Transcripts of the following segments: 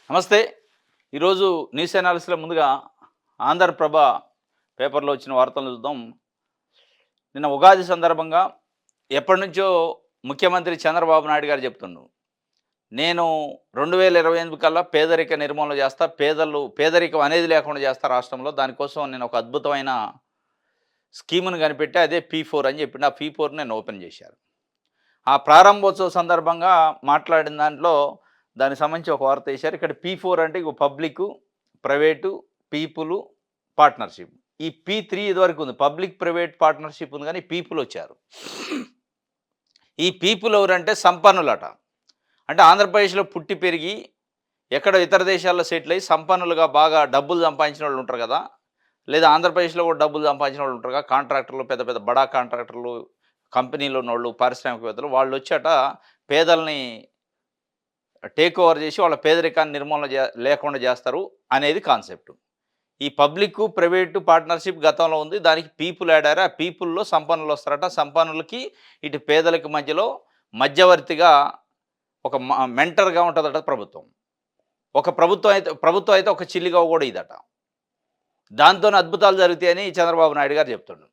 నమస్తే. ఈరోజు న్యూస్ అనాలిసిస్‌లో ముందుగా ఆంధ్రప్రభ పేపర్‌లో వచ్చిన వార్తలను చూద్దాం. నిన్న ఉగాది సందర్భంగా ఎప్పటినుంచో ముఖ్యమంత్రి చంద్రబాబు నాయుడు గారు చెప్తుండు. నేను 2028 కల్లా పేదరిక నిర్మూలన చేస్తా. పేదరికం అనేది లేకుండా చేస్తా రాష్ట్రంలో. దానికోసం నేను ఒక అద్భుతమైన స్కీమ్‌ని కనిపెట్టా. అదే P4 అని చెప్పిండు. ఆ P4ని నేను ఓపెన్ చేశారు. ఆ ప్రారంభోత్సవ సందర్భంగా మాట్లాడిన దాంట్లో దానికి సంబంధించి ఒక వార్త ఏశారు. ఇక్కడ P4 అంటే ఇగో పబ్లిక్కు, ప్రైవేటు, పీపులు, పార్ట్నర్‌షిప్. ఈ P3 ఇదివరకు ఉంది. పబ్లిక్, ప్రైవేట్ పార్ట్నర్‌షిప్ ఉంది గానీ పీపుల్ వచ్చారు. ఈ పీపుల్ ఎవరంటే సంపన్నులట. అంటే ఆంధ్రప్రదేశ్‌లో పుట్టి పెరిగి ఎక్కడో ఇతర దేశాల్లో సెటిల్ అయ్యి సంపన్నులుగా బాగా డబ్బులు సంపాదించినోళ్ళు ఉంటారు గదా! లేదా ఆంధ్రప్రదేశ్‌లో కూడా డబ్బులు సంపాదించినోళ్ళు ఉంటారుగా. కాంట్రాక్టర్లు, పెద్ద పెద్ద బడా కాంట్రాక్టర్లు, కంపెనీలో ఉన్నోళ్ళు, పారిశ్రామికవేత్తలు వాళ్ళొచ్చాట పేదల్ని టేక్ ఓవర్ చేసి వాళ్ళ పేదరికాన్ని నిర్మూలన లేకుండా చేస్తారు అనేది కాన్సెప్ట్. ఈ పబ్లిక్, ప్రైవేటు పార్ట్నర్‌షిప్ గతంలో ఉంది. దానికి పీపుల్ యాడారు. ఆ పీపుల్‌లో సంపన్నులు వస్తారట. సంపన్నులకి ఇటు పేదలకి మధ్యలో మధ్యవర్తిగా ఒక మెంటర్‌గా ఉంటదట ప్రభుత్వం. ఒక ప్రభుత్వం అయితే ఒక చిల్లిగవ్వ కూడా ఇదట. దాంతోనే అద్భుతాలు జరుగుతాయని చంద్రబాబు నాయుడు గారు చెప్తుండు.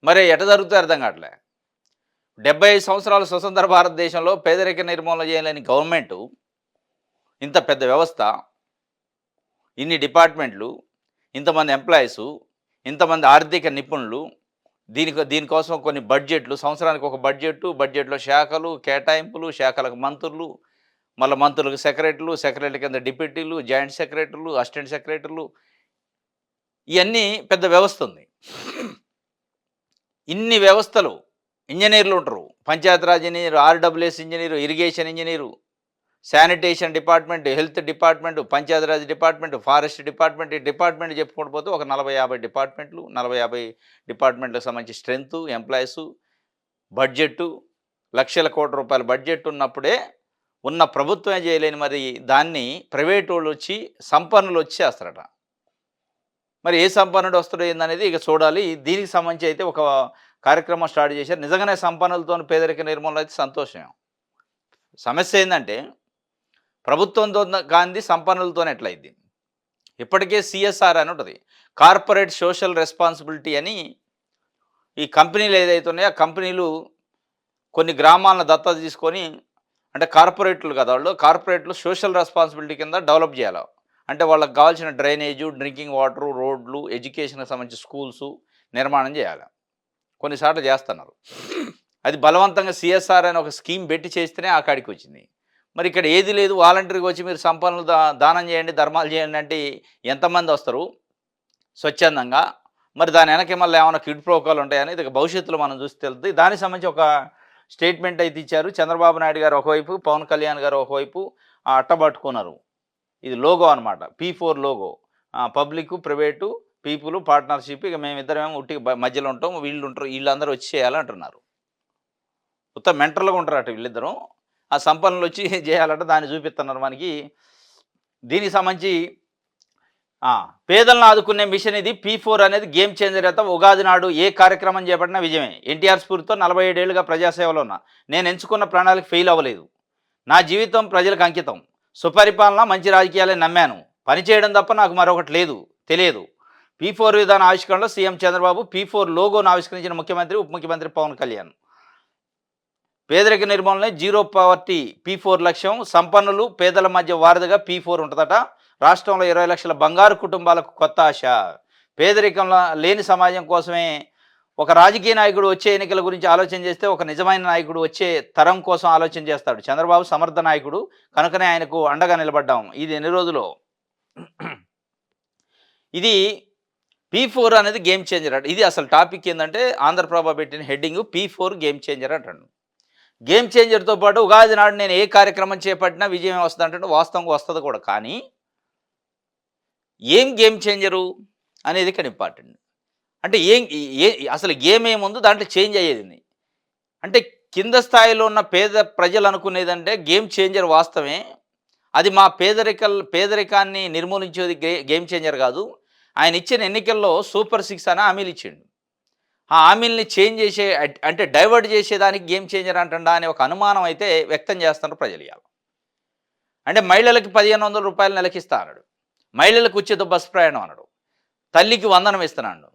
మరి ఎట్ట జరుగుతాయో అర్థం కావట్లే. 75 సంవత్సరాల స్వతంత్ర భారతదేశంలో పేదరిక నిర్మూలన చేయలేని గవర్నమెంటు, ఇంత పెద్ద వ్యవస్థ, ఇన్ని డిపార్ట్మెంట్లు, ఇంతమంది ఎంప్లాయీసు, ఇంతమంది ఆర్థిక నిపుణులు, దీనికోసం కొన్ని బడ్జెట్లు, సంవత్సరానికి ఒక బడ్జెట్‌లో శాఖలు, కేటాయింపులు, శాఖలకు మంత్రులు, మళ్ళా మంత్రులకు సెక్రటరీలు, సెక్రటరీ కింద డిప్యూటీలు, జాయింట్ సెక్రటరీలు, అసిస్టెంట్ సెక్రటరీలు, ఇయన్నీ పెద్ద వ్యవస్థ ఉంది. ఇన్ని వ్యవస్థలు, ఇంజినీర్లు ఉంటారు. Panchayati Raj engineer, RWS engineer, irrigation engineer, sanitation department, health department, Panchayati Raj department, forest department, ఈ డిపార్ట్మెంట్ చెప్పుకుంటూ పోతే ఒక 40, 50 డిపార్ట్మెంట్లు, 40, 50 డిపార్ట్మెంట్‌లకు సంబంధించి స్ట్రెంతు, ఎంప్లాయీసు, బడ్జెట్టు, లక్షల కోట్ల రూపాయల బడ్జెట్ ఉన్నప్పుడే ఉన్న ప్రభుత్వమే చేయలేని మరి దాన్ని ప్రైవేటోళ్ళొచ్చి, సంపన్నులొచ్చి చేస్తారట. మరి ఏ సంపన్నుడు వస్తాడో ఏందనేది ఇక చూడాలి. దీనికి సంబంధించి అయితే ఒక కార్యక్రమం స్టార్ట్ చేశారు. నిజంగానే సంపన్నులతోని పేదరిక నిర్మూలన అయితే సంతోషమే. సమస్య ఏందంటే ప్రభుత్వంతో కానిది సంపన్నులతోనే ఎట్లయిద్ది? ఇప్పటికే CSR అని ఉంటది. కార్పొరేట్ సోషల్ రెస్పాన్సిబిలిటీ అని ఈ కంపెనీలు ఏదైతే ఉన్నాయో ఆ కంపెనీలు కొన్ని గ్రామాలను దత్తత తీసుకొని, అంటే కార్పొరేట్లు కదా వాళ్ళు, కార్పొరేట్లు సోషల్ రెస్పాన్సిబిలిటీ కింద డెవలప్ చేయాలి. అంటే వాళ్ళకి కావాల్సిన డ్రైనేజు, డ్రింకింగ్ వాటరు, రోడ్లు, ఎడ్యుకేషన్‌కి సంబంధించి స్కూల్సు నిర్మాణం చేయాలి. కొన్నిసార్లు చేస్తున్నారు. అది బలవంతంగా CSR అని ఒక స్కీమ్ పెట్టి చేస్తేనే ఆ కాడికి వచ్చింది. మరి ఇక్కడ ఏది లేదు, వాలంటరీగా వచ్చి మీరు సంపన్నులు దానం చేయండి, ధర్మాలు చేయండి అంటే ఎంతమంది వస్తారు స్వచ్ఛందంగా? మరి దాని వెనక మళ్ళీ ఏమైనా క్విడ్ ప్రోకోలు ఉంటాయని ఇది భవిష్యత్తులో మనం చూసి తెలుద్ది. దానికి సంబంధించి ఒక స్టేట్మెంట్ అయితే ఇచ్చారు. చంద్రబాబు నాయుడు గారు ఒకవైపు, పవన్ కళ్యాణ్ గారు ఒకవైపు అట్టబట్టుకున్నారు. ఇది లోగో అనమాట. P4 logo. Public, private, people, partnership, ఇక మేమిద్దరమేమో ఉట్టిగా మధ్యలో ఉంటాం. వీళ్ళుంటారు, వీళ్ళందరూ వచ్చి చేయాలంటున్నారు. ఉత్త మెంటర్‌లుగా ఉంటారట వీళ్ళిద్దరూ. ఆ సంపన్నులొచ్చి చేయాలట. దాన్ని చూపిస్తున్నారు మనకి. దీనికి సంబంధించి పేదలను ఆదుకునే మిషన్ ఇది. P4 అనేది గేమ్ చేంజర్ అట. ఉగాది నాడు ఏ కార్యక్రమం చేపట్టినా విజయమే. ఎన్టీఆర్ స్ఫూర్తితో 47 ఏళ్లుగా ప్రజాసేవలో ఉన్నా. నేను ఎంచుకున్న ప్రణాళిక ఫెయిల్ అవ్వలేదు. నా జీవితం ప్రజలకు అంకితం. సుపరిపాలన, మంచి రాజకీయాలే నమ్మాను. పని చేయడం తప్ప నాకు మరొకటి లేదు, తెలియదు. P4 విధాన ఆవిష్కరణలో సీఎం చంద్రబాబు, P4 లోగోను ఆవిష్కరించిన ముఖ్యమంత్రి, ఉప ముఖ్యమంత్రి పవన్ కళ్యాణ్. పేదరిక నిర్మూలనే జీరో పావర్టీ P4 లక్ష్యం. సంపన్నులు, పేదల మధ్య వారధిగా P4 ఉంటుందట. రాష్ట్రంలో 20 లక్షల బంగారు కుటుంబాలకు కొత్త ఆశ. పేదరికంలో లేని సమాజం కోసమే ఒక రాజకీయ నాయకుడు వచ్చే ఎన్నికల గురించి ఆలోచన చేస్తే, ఒక నిజమైన నాయకుడు వచ్చే తరం కోసం ఆలోచన చేస్తాడు. చంద్రబాబు సమర్థ నాయకుడు కనుకనే ఆయనకు అండగా నిలబడ్డాం. ఇది ఎన్ని రోజులో ఇది P4 అనేది గేమ్ చేంజర్ అట. ఇది అసలు టాపిక్ ఏంటంటే ఆంధ్రప్రభ పెట్టిన హెడ్డింగ్ P4 గేమ్ చేంజర్ అంటాడు. గేమ్ చేంజర్తో పాటు ఉగాది నాడు నేను ఏ కార్యక్రమం చేపట్టినా విజయం వస్తుంది అంటే వాస్తవంగా వస్తుంది కూడా. కానీ ఏం గేమ్ చేంజరు అనేది ఇక్కడ ఇంపార్టెంట్. అంటే అసలు గేమ్ ఏముందో దాంట్లో చేంజ్ అయ్యేది. అంటే కింద స్థాయిలో ఉన్న పేద ప్రజలు అనుకునేదంటే గేమ్ చేంజర్ వాస్తవమే. అది మా పేదరికాన్ని నిర్మూలించేది గేమ్ చేంజర్ కాదు. ఆయన ఇచ్చిన ఎన్నికల్లో సూపర్ 6 అని హామీలు ఇచ్చిండు. ఆ హామీల్ని చేంజ్ చేసే, అంటే డైవర్ట్ చేసేదానికి గేమ్ చేంజర్ అంటుండా అనే ఒక అనుమానం అయితే వ్యక్తం చేస్తున్నారు ప్రజలు ఇవాళ. అంటే మహిళలకి రూ. 1500 నెలకి ఇస్తా అన్నాడు. మహిళలకు ఉచిత బస్సు ప్రయాణం అన్నాడు. తల్లికి వందనం ఇస్తున్నాడు.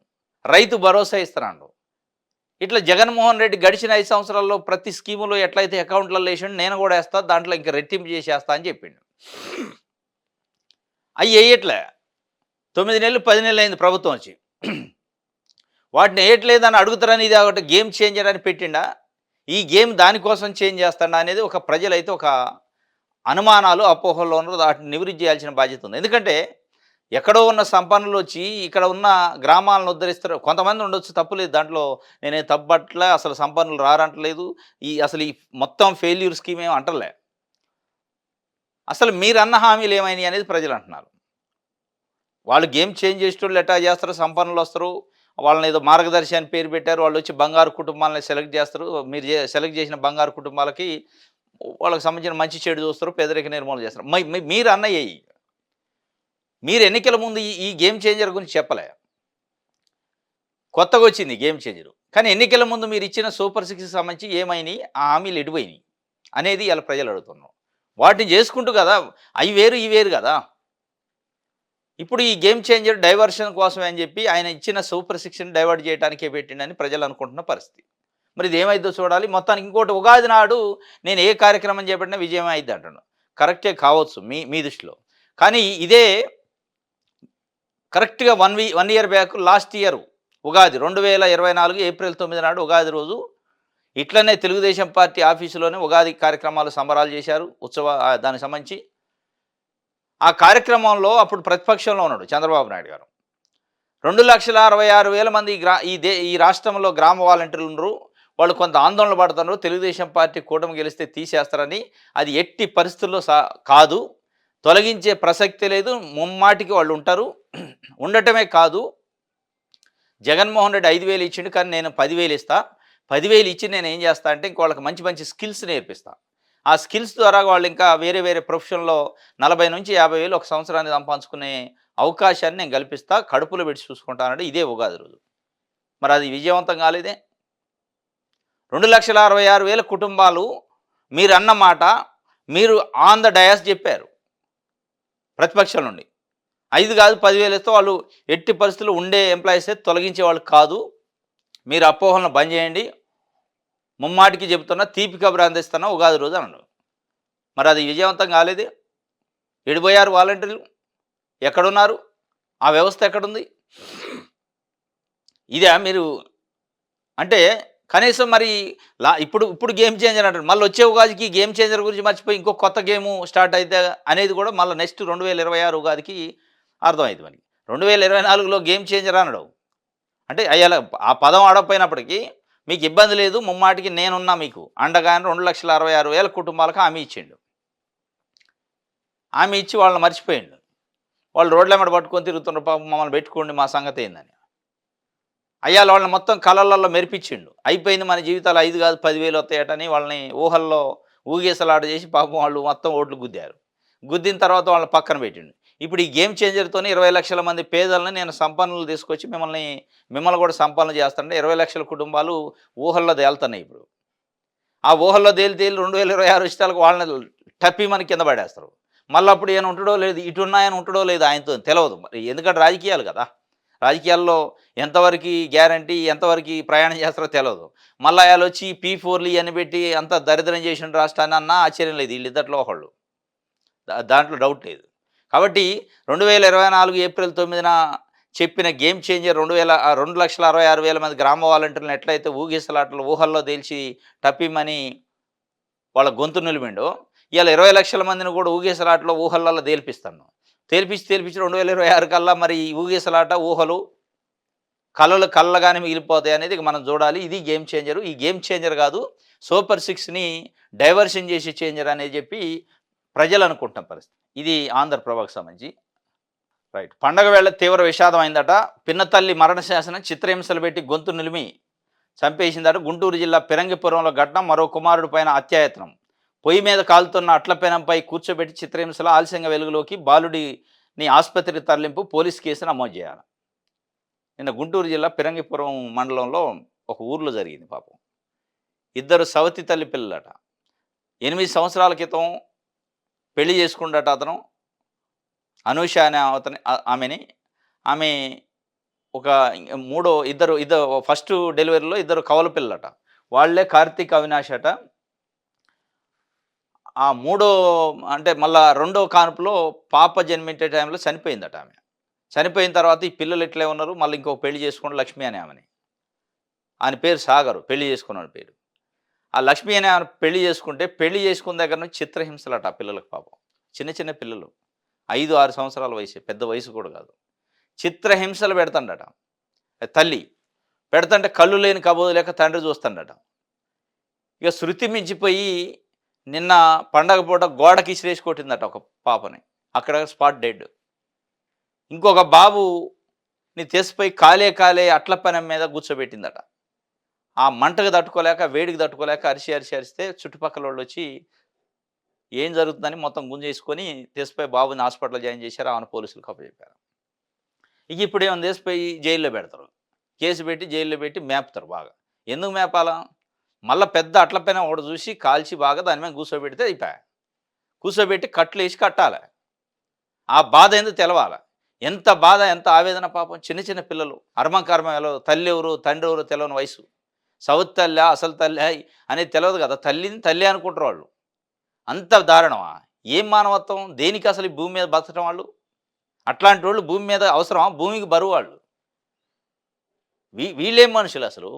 రైతు భరోసా ఇస్తున్నాడు. ఇట్లా జగన్మోహన్ రెడ్డి గడిచిన 5 సంవత్సరాల్లో ప్రతి స్కీములో ఎట్లయితే అకౌంట్లలో వేసిండు నేను కూడా వేస్తా, దాంట్లో ఇంకా రెట్టింపు చేసేస్తా అని చెప్పిండు. అవి వేయట్లే. 9 నెలలు 10 నెలలు అయింది ప్రభుత్వం వచ్చి. వాటిని వేయట్లేదని అడుగుతారని ఇది ఒకటి గేమ్ చేంజర్ అని పెట్టిండా? ఈ గేమ్ దానికోసం చేంజ్ చేస్తాడా అనేది ఒక ప్రజలైతే ఒక అనుమానాలు, అపోహల్లో ఉన్నారు. వాటిని నివృత్తి చేయాల్సిన బాధ్యత ఉంది. ఎందుకంటే ఎక్కడో ఉన్న సంపన్నులు వచ్చి ఇక్కడ ఉన్న గ్రామాలను ఉద్ధరిస్తారు. కొంతమంది ఉండొచ్చు, తప్పులేదు దాంట్లో, నేనే తప్పట్లే, అసలు సంపన్నులు రారంటలేదు. అసలు ఈ మొత్తం ఫెయిల్యూర్ స్కీమ్ ఏమి అంటలే. అసలు మీరన్న హామీలు ఏమైనాయి అనేది ప్రజలు అంటున్నారు. వాళ్ళు గేమ్ చేంజ్ చేసేటోళ్ళు ఎట్టా చేస్తారు, సంపన్నులు వస్తారు, వాళ్ళని ఏదో మార్గదర్శి అని పేరు పెట్టారు, వాళ్ళు వచ్చి బంగారు కుటుంబాలని సెలెక్ట్ చేస్తారు. మీరు సెలెక్ట్ చేసిన బంగారు కుటుంబాలకి వాళ్ళకి సంబంధించిన మంచి చెడు చూస్తారు, పేదరిక నిర్మూలన చేస్తారు. మీరు అన్నయ్యి మీరు ఎన్నికల ముందు ఈ గేమ్ చేంజర్ గురించి చెప్పలే. కొత్తగా వచ్చింది గేమ్ చేంజరు. కానీ ఎన్నికల ముందు మీరు ఇచ్చిన సూపర్ 6కి సంబంధించి ఏమైనాయి, ఆ హామీలు ఎటుపోయినాయి అనేది ఇలా ప్రజలు అడుగుతున్నారు. వాటిని చేసుకుంటూ కదా, అవి వేరు ఇవి వేరు కదా. ఇప్పుడు ఈ గేమ్ చేంజర్ డైవర్షన్ కోసమే అని చెప్పి ఆయన ఇచ్చిన సూపర్ 6ని డైవర్ట్ చేయడానికే పెట్టిండని ప్రజలు అనుకుంటున్న పరిస్థితి. మరి ఇది ఏమైందో చూడాలి. మొత్తానికి ఇంకోటి, ఉగాది నాడు నేను ఏ కార్యక్రమం చేపట్టినా విజయం అయింది అంటాను. కరెక్టే కావచ్చు మీ దృష్టిలో. కానీ ఇదే కరెక్ట్గా 1 year back, last year Ugadi 2024 April 9 నాడు ఉగాది రోజు ఇట్లనే తెలుగుదేశం పార్టీ ఆఫీసులోనే ఉగాది కార్యక్రమాలు సంబరాలు చేశారు, దానికి సంబంధించి. ఆ కార్యక్రమంలో అప్పుడు ప్రతిపక్షంలో ఉన్నాడు చంద్రబాబు నాయుడు గారు. 2,66,000 మంది ఈ రాష్ట్రంలో గ్రామ వాలంటీర్లు ఉన్నారు. వాళ్ళు కొంత ఆందోళన పడుతున్నారు, తెలుగుదేశం పార్టీ కూటమి గెలిస్తే తీసేస్తారని. అది ఎట్టి పరిస్థితుల్లో కాదు, తొలగించే ప్రసక్తి లేదు, ముమ్మాటికి వాళ్ళు ఉంటారు. ఉండటమే కాదు, జగన్మోహన్ రెడ్డి 5,000 ఇచ్చిండు, కానీ నేను 10,000 ఇస్తా. 10,000 ఇచ్చి నేను ఏం చేస్తా అంటే ఇంక వాళ్ళకి మంచి మంచి స్కిల్స్ నేర్పిస్తా. ఆ స్కిల్స్ ద్వారా వాళ్ళు ఇంకా వేరే ప్రొఫెషన్లో 40,000 నుంచి 50,000 ఒక సంవత్సరాన్ని సంపాదించుకునే అవకాశాన్ని నేను కల్పిస్తా, కడుపులో పెట్టి చూసుకుంటానంటే ఇదే ఉగాది రోజు. మరి అది విజయవంతం కాలేదే. 2,66,000 కుటుంబాలు మీరు అన్న మాట మీరు ఆన్ ద డయాస్ చెప్పారు ప్రతిపక్షం నుండి. 5 కాదు 10,000 ఇస్తే వాళ్ళు ఎట్టి పరిస్థితుల్లో ఉండే ఎంప్లాయీసే, తొలగించే వాళ్ళు కాదు. మీరు అపోహలను బంద్ చేయండి, ముమ్మాటికి చెబుతున్నా, తీపి కబురు అందిస్తున్నా ఉగాది రోజు అన్నాడు. మరి అది విజయవంతం కాలేదే. ఎడిపోయారు వాలంటీర్లు, ఎక్కడున్నారు, ఆ వ్యవస్థ ఎక్కడుంది? ఇదే మీరు అంటే కనీసం మరి ఇప్పుడు గేమ్ చేంజర్ అంటారు, మళ్ళీ వచ్చే ఉగాదికి గేమ్ చేంజర్ గురించి మర్చిపోయి ఇంకో కొత్త గేము స్టార్ట్ అయితే అనేది కూడా మళ్ళీ నెక్స్ట్ 2026 ఉగాదికి అర్థమైంది మనకి. 2024లో గేమ్ చేంజర్ అనడు. అంటే అయ్యాల ఆ పదం ఆడకపోయినప్పటికీ మీకు ఇబ్బంది లేదు, ముమ్మాటికి నేనున్నా మీకు అండగా 2,66,000 కుటుంబాలకు హామీ ఇచ్చిండు. హామీ ఇచ్చి వాళ్ళని మర్చిపోయిండు. వాళ్ళు రోడ్లెమ్మట పట్టుకొని తిరుగుతున్నారు, పాపం మమ్మల్ని పెట్టుకోండి మా సంగతి ఏందని. అయ్యాల వాళ్ళని మొత్తం కళలలో మెరిపించిండు. అయిపోయింది మన జీవితాలు 5 కాదు 10,000 వస్తాయటని వాళ్ళని ఊహల్లో ఊగేసలాట చేసి పాపం వాళ్ళు మొత్తం ఓట్లు గుద్దారు. గుద్దిన తర్వాత వాళ్ళని పక్కన పెట్టిండు. ఇప్పుడు ఈ గేమ్ చేంజర్తోని 20 లక్షల మంది పేదలను నేను సంపన్నులు తీసుకొచ్చి మిమ్మల్ని కూడా సంపన్నులు చేస్తానంటే 20 లక్షల కుటుంబాలు ఊహల్లో తేలుతున్నాయి. ఇప్పుడు ఆ ఊహల్లో తేలి 2026 ఇష్టాలకు వాళ్ళని టప్పి మన కింద పడేస్తారు. మళ్ళీ అప్పుడు ఈయన ఉంటాడో లేదు, ఇటున్నాయన ఉంటాడో లేదు, ఆయనతో తెలియదు. మరి ఎందుకంటే రాజకీయాలు కదా, రాజకీయాల్లో ఎంతవరకు గ్యారంటీ, ఎంతవరకు ప్రయాణం చేస్తారో తెలియదు. మళ్ళీ వాళ్ళు వచ్చి P4లు ఇవన్నీ పెట్టి అంత దరిద్రం చేసిన రాష్ట్రాన్ని అన్నా ఆశ్చర్యం లేదు. వీళ్ళిద్దరిలో ఒకళ్ళు, దాంట్లో డౌట్ లేదు. కాబట్టి 2024 ఏప్రిల్ 9న చెప్పిన గేమ్ చేంజర్ 2,66,000 మంది గ్రామ వాలంటీర్లను ఎట్లయితే ఊగిసలాటలు ఊహల్లో తేల్చి టప్పిమని వాళ్ళ గొంతు నిలిమిండో, ఇవాళ 20 లక్షల మందిని కూడా ఊగిసలాటలో ఊహల్లో తేల్పిస్తాను. తేల్పించి 2026 కల్లా మరి ఊగిసలాట ఊహలు కళ్ళగానే మిగిలిపోతాయి అనేది మనం చూడాలి. ఇది గేమ్ చేంజరు. ఈ గేమ్ చేంజర్ కాదు, సూపర్ 6ని డైవర్షన్ చేసే చేంజర్ అనేది చెప్పి ప్రజలు అనుకుంటున్న పరిస్థితి. ఇది ఆంధ్రప్రభకు సంబంధించి. రైట్. పండగ వేళ తీవ్ర విషాదం అయిందట. పిన్నతల్లి మరణ శాసనం చిత్రహింసలు పెట్టి గొంతు నిలిమి చంపేసిందట. గుంటూరు జిల్లా పిరంగిపురంలో ఘటన. మరో కుమారుడి పైన అత్యాయత్నం. పొయ్యి మీద కాలుతున్న అట్ల పెనంపై కూర్చోబెట్టి చిత్రహింసలు ఆలస్యంగా వెలుగులోకి. బాలుడిని ఆసుపత్రికి తరలింపు. పోలీస్ కేసు నమోదు చేయాలి. నిన్న గుంటూరు జిల్లా పిరంగిపురం మండలంలో ఒక ఊర్లో జరిగింది పాపం. 2 సవతి తల్లి పిల్లలట. 8 సంవత్సరాల క్రితం పెళ్లి చేసుకుండట అతను. అనూష అనే ఆమెని. ఆమె ఒక ఇద్దరు ఫస్ట్ డెలివరీలో ఇద్దరు కవల పిల్లలట. వాళ్ళే కార్తీక్, అవినాష్ అట. ఆ మూడో అంటే మళ్ళా రెండో కాన్పులో పాప జన్మించే టైంలో చనిపోయిందట ఆమె. చనిపోయిన తర్వాత ఈ పిల్లలు ఇట్లే ఉన్నారు. మళ్ళీ ఇంకొక పెళ్లి చేసుకున్నాడు లక్ష్మి అనే ఆమెని. ఆయన పేరు సాగరు పెళ్లి చేసుకున్నాడు పేరు. ఆ లక్ష్మి అనే ఆమెను పెళ్లి చేసుకుంటే, పెళ్లి చేసుకున్న దగ్గర నుంచి చిత్రహింసలట ఆ పిల్లలకు పాపం. చిన్న చిన్న పిల్లలు. 5, 6 సంవత్సరాల వయసే. పెద్ద వయసు కూడా కాదు. చిత్రహింసలు పెడతాండట. తల్లి. పెడతంటే కళ్ళు లేని కబోదు లేక తండ్రి చూస్తాడట. ఇక శృతి మించిపోయి నిన్న పండగ పూట గోడకి ఇసిరేసి కొట్టిందట ఒక పాపని. అక్కడ స్పాట్ డెడ్. ఇంకొక బాబుని తెసిపోయి కాలే అట్ల పెనం మీద కూర్చోబెట్టిందట. ఆ మంటకు తట్టుకోలేక, వేడికి తట్టుకోలేక అరిస్తే చుట్టుపక్కలోళ్ళొచ్చి ఏం జరుగుతుందని మొత్తం గుంజేసుకొని తెసిపోయి బాబుని హాస్పిటల్‌లో జాయిన్ చేశారు. ఆమెను పోలీసులకు అప్పచెప్పారు. ఇక ఇప్పుడేమో తెసిపోయి జైల్లో పెడతారు. కేసు పెట్టి జైల్లో పెట్టి మేపుతారు బాగా. ఎందుకు మేపాలా? మళ్ళా పెద్ద అట్ల పెనం ఒకటి చూసి కాల్చి బాగా దాని మీద కూర్చోబెడితే అయిపాయే. కూర్చోబెట్టి కట్లేసి కట్టాలి. ఆ బాధ ఏందో తెలవాల. ఎంత బాధ, ఎంత ఆవేదన పాపం. చిన్న చిన్న పిల్లలు. అర్మం కర్మం ఎలవదు. తల్లెవరు, తండ్రెవరో తెలవని వయసు. సవతి తల్లా, అసలు తల్లా అనేది తెలవదు కదా! తల్లిని తల్లే అనుకుంటారు వాళ్ళు. అంత దారుణమా? ఏం మానవత్వం? దేనికి అసలు ఈ భూమి మీద బతకడం వాళ్ళు? అట్లాంటోళ్ళు భూమి మీద అవసరమా? భూమికి బరువు వాళ్ళు. వీళ్ళేం మనుషులసలు?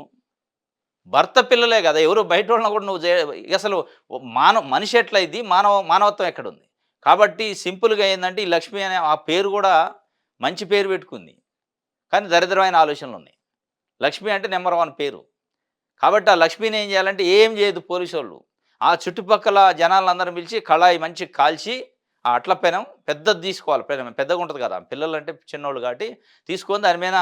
భర్త పిల్లలే గదా! ఎవరో బయటోళ్ళని కూడా నువ్వు అసలు మనిషి ఎట్లయిద్ది? మానవత్వం ఎక్కడుంది? కాబట్టి సింపుల్‌గా ఏందంటే, ఈ లక్ష్మి అనే ఆ పేరు గూడా మంచి పేరు పెట్టుకుంది. కానీ దరిద్రమైన ఆలోచనలున్నాయి. లక్ష్మి అంటే నంబర్ 1 పేరు. కాబట్టి ఆ లక్ష్మిని ఏం చేయాలంటే ఏం చేయదు పోలీసోళ్ళు. ఆ చుట్టుపక్కల జనాలందరిని పిలిచి కళాయి మంచిగా కాల్చి, ఆ అట్ల పెనం పెద్దది తీసుకోవాలి. పెనం పెద్దగా ఉంటది కదా! పిల్లలంటే చిన్నోళ్ళు కాబట్టి తీసుకొని దాని మీద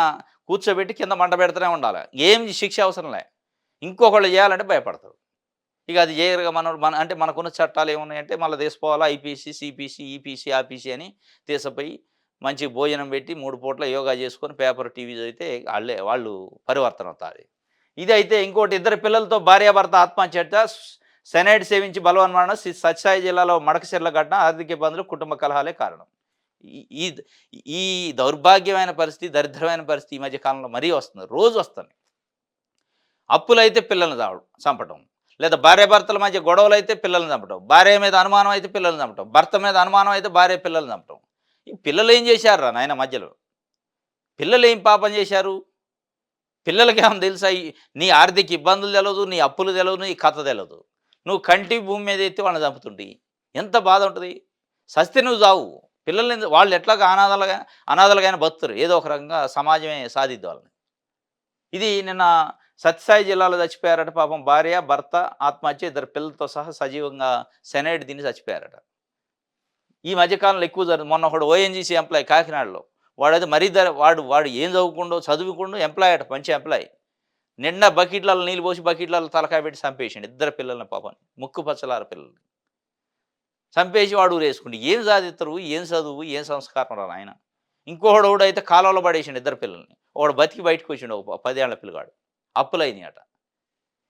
కూర్చోబెట్టి కింద మంట పెడుతూనే ఉండాలి. ఏం శిక్ష అవసరంలే. ఇంకొకళ్ళు చేయాలంటే భయపడతారు. ఇక అది చేయరుగా మనోళ్ళు. అంటే మనకున్న చట్టాలు ఏమున్నాయంటే మళ్ళీ తీసుకోవాలా ఐపీసీ, సిపిసి, ఈపీసీ, ఆపీసీ అని తీసుకుపోయి మంచి భోజనం పెట్టి 3 పూట్ల యోగా చేసుకొని పేపర్, టీవీ చదివితే వాళ్ళు పరివర్తన అవుతాది. ఇదైతే ఇంకోటి ఇద్దరు పిల్లలతో భార్యాభర్త ఆత్మహత్య. సెనైడ్ సేవించి బలవన్మరణం. సత్యసాయి జిల్లాలో మడకశిర్ల ఘటన. ఆర్థిక ఇబ్బందులు, కుటుంబ కలహాలే కారణం. ఈ ఈ ఈ దౌర్భాగ్యమైన పరిస్థితి, దరిద్రమైన పరిస్థితి ఈ మధ్య కాలంలో మరీ వస్తుంది. రోజు వస్తుంది. అప్పులైతే పిల్లల్ని చంపటం. లేదా భార్యాభర్తల మధ్య గొడవలైతే పిల్లల్ని చంపటం. భార్య మీద అనుమానం అయితే పిల్లల్ని చంపటం. భర్త మీద అనుమానం అయితే భార్య పిల్లల్ని చంపటం. ఈ పిల్లలు ఏం చేశారురా నాయన మధ్యలో? పిల్లలు ఏం పాపం చేశారు? పిల్లలకేమన్నా తెలుసా? నీ ఆర్థిక ఇబ్బందులు తెలవదు, నీ అప్పులు తెలవదు, నీ కథ తెలవదు. నువ్వు కంటి భూమి మీద ఎత్తి వాళ్ళని చంపుతుంటివి. ఎంత బాధ ఉంటది? సస్తే నువ్వు చావు. పిల్లల్ని వాళ్ళు ఎట్లాగా అనాథలుగానే బతుకుతారు. ఏదో ఒక రకంగా సమాజమే సాధిద్ది వాళ్ళని. ఇది నిన్న సత్యసాయి జిల్లాలో చచ్చిపోయారట పాపం. భార్య, భర్త ఆత్మహత్య. ఇద్దరు పిల్లలతో సహా సజీవంగా సెనైడ్ తిని చచ్చిపోయారట. ఈ మధ్య కాలంలో ఎక్కువ జరుగుతుంది. మొన్న ఒకడు ఓఎన్జీసీ ఎంప్లాయ్ కాకినాడలో. వాడైతే మరీ వాడు ఏం చదువుకుండో ఎంప్లాయ్ అట, మంచి ఎంప్లాయ్. నిండా బకెట్లలో నీళ్ళు పోసి బకెట్లలో తలకాయ పెట్టి చంపేసిండు ఇద్దరు పిల్లల్ని పాపం. ముక్కు పచ్చలార పిల్లల్ని చంపేసి వాడు ఊరేసుకుంటే ఏం సాధిస్తారు? ఏం చదువు, ఏం సంస్కారం రా నాయన. ఇంకోడైతే కాలువలో పడేసిండు ఇద్దరు పిల్లల్ని. ఒకడు బతికి బయటకు వచ్చిండు ఒక 10 ఏళ్ల పిల్లగాడు. అప్పులైనయట.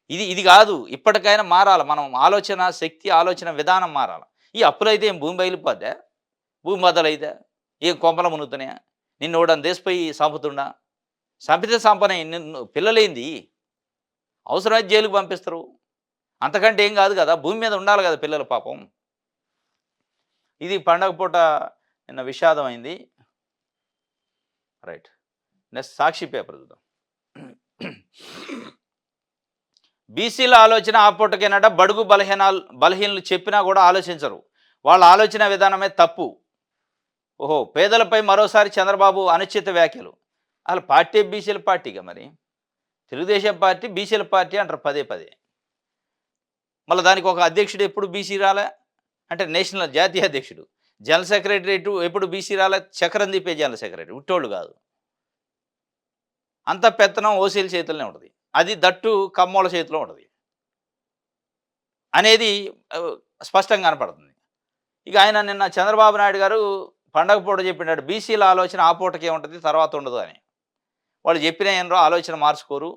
ఇది కాదు. ఇప్పటికైనా మారాలి. మనం ఆలోచన శక్తి, ఆలోచన విధానం మారాలి. ఈ అప్పులైతే ఏం భూమి బయలిపోద్దా? భూమి బద్దలైద్దా? ఏం కొంపలు మునుగుతున్నాయా? నిన్ను ఎవడన్నా దేశపోయి చంపుతుండా? చంపితే చంపని నిన్ను పిల్లలేంది? అవసరమైతే జైలుకి పంపిస్తారు. అంతకంటే ఏం కాదు కదా! భూమి మీద ఉండాలి కదా పిల్లలు పాపం. ఇది పండగ పూట నిన్న విషాదమైంది. రైట్. నెక్స్ట్ సాక్షి పేపర్ చూద్దాం. బీసీల ఆలోచన ఆ పూటకేనట. బడుగు బలహీనలు చెప్పినా కూడా ఆలోచించరు. వాళ్ళ ఆలోచన విధానమే తప్పు. ఓహో, పేదలపై మరోసారి చంద్రబాబు అనుచిత వ్యాఖ్యలు. అసలు పార్టీ బీసీల పార్టీగా మరి. తెలుగుదేశం పార్టీ బీసీల పార్టీ అంటారు పదే పదే. మళ్ళీ దానికి ఒక అధ్యక్షుడు ఎప్పుడు బీసీ రాలే అంటే నేషనల్ జాతీయ అధ్యక్షుడు. జనరల్ సెక్రటరీ ఎప్పుడు బీసీ రాలే. చక్రం తిప్పే జనరల్ సెక్రటరీ, ఉట్టోళ్ళు కాదు. అంత పెత్తనం ఓసీల చేతుల్లోనే ఉంటుంది. అది దట్టు కమ్మోళ్ళ చేతిలో ఉంటుంది అనేది స్పష్టంగా కనపడుతుంది. ఇక ఆయన నిన్న చంద్రబాబు నాయుడు గారు పండగ పూట చెప్పినాడు బీసీల ఆలోచన ఆ పూటకే ఉంటుంది, తర్వాత ఉండదు అని. వాళ్ళు చెప్పిన ఏంరో ఆలోచన మార్చుకోరు,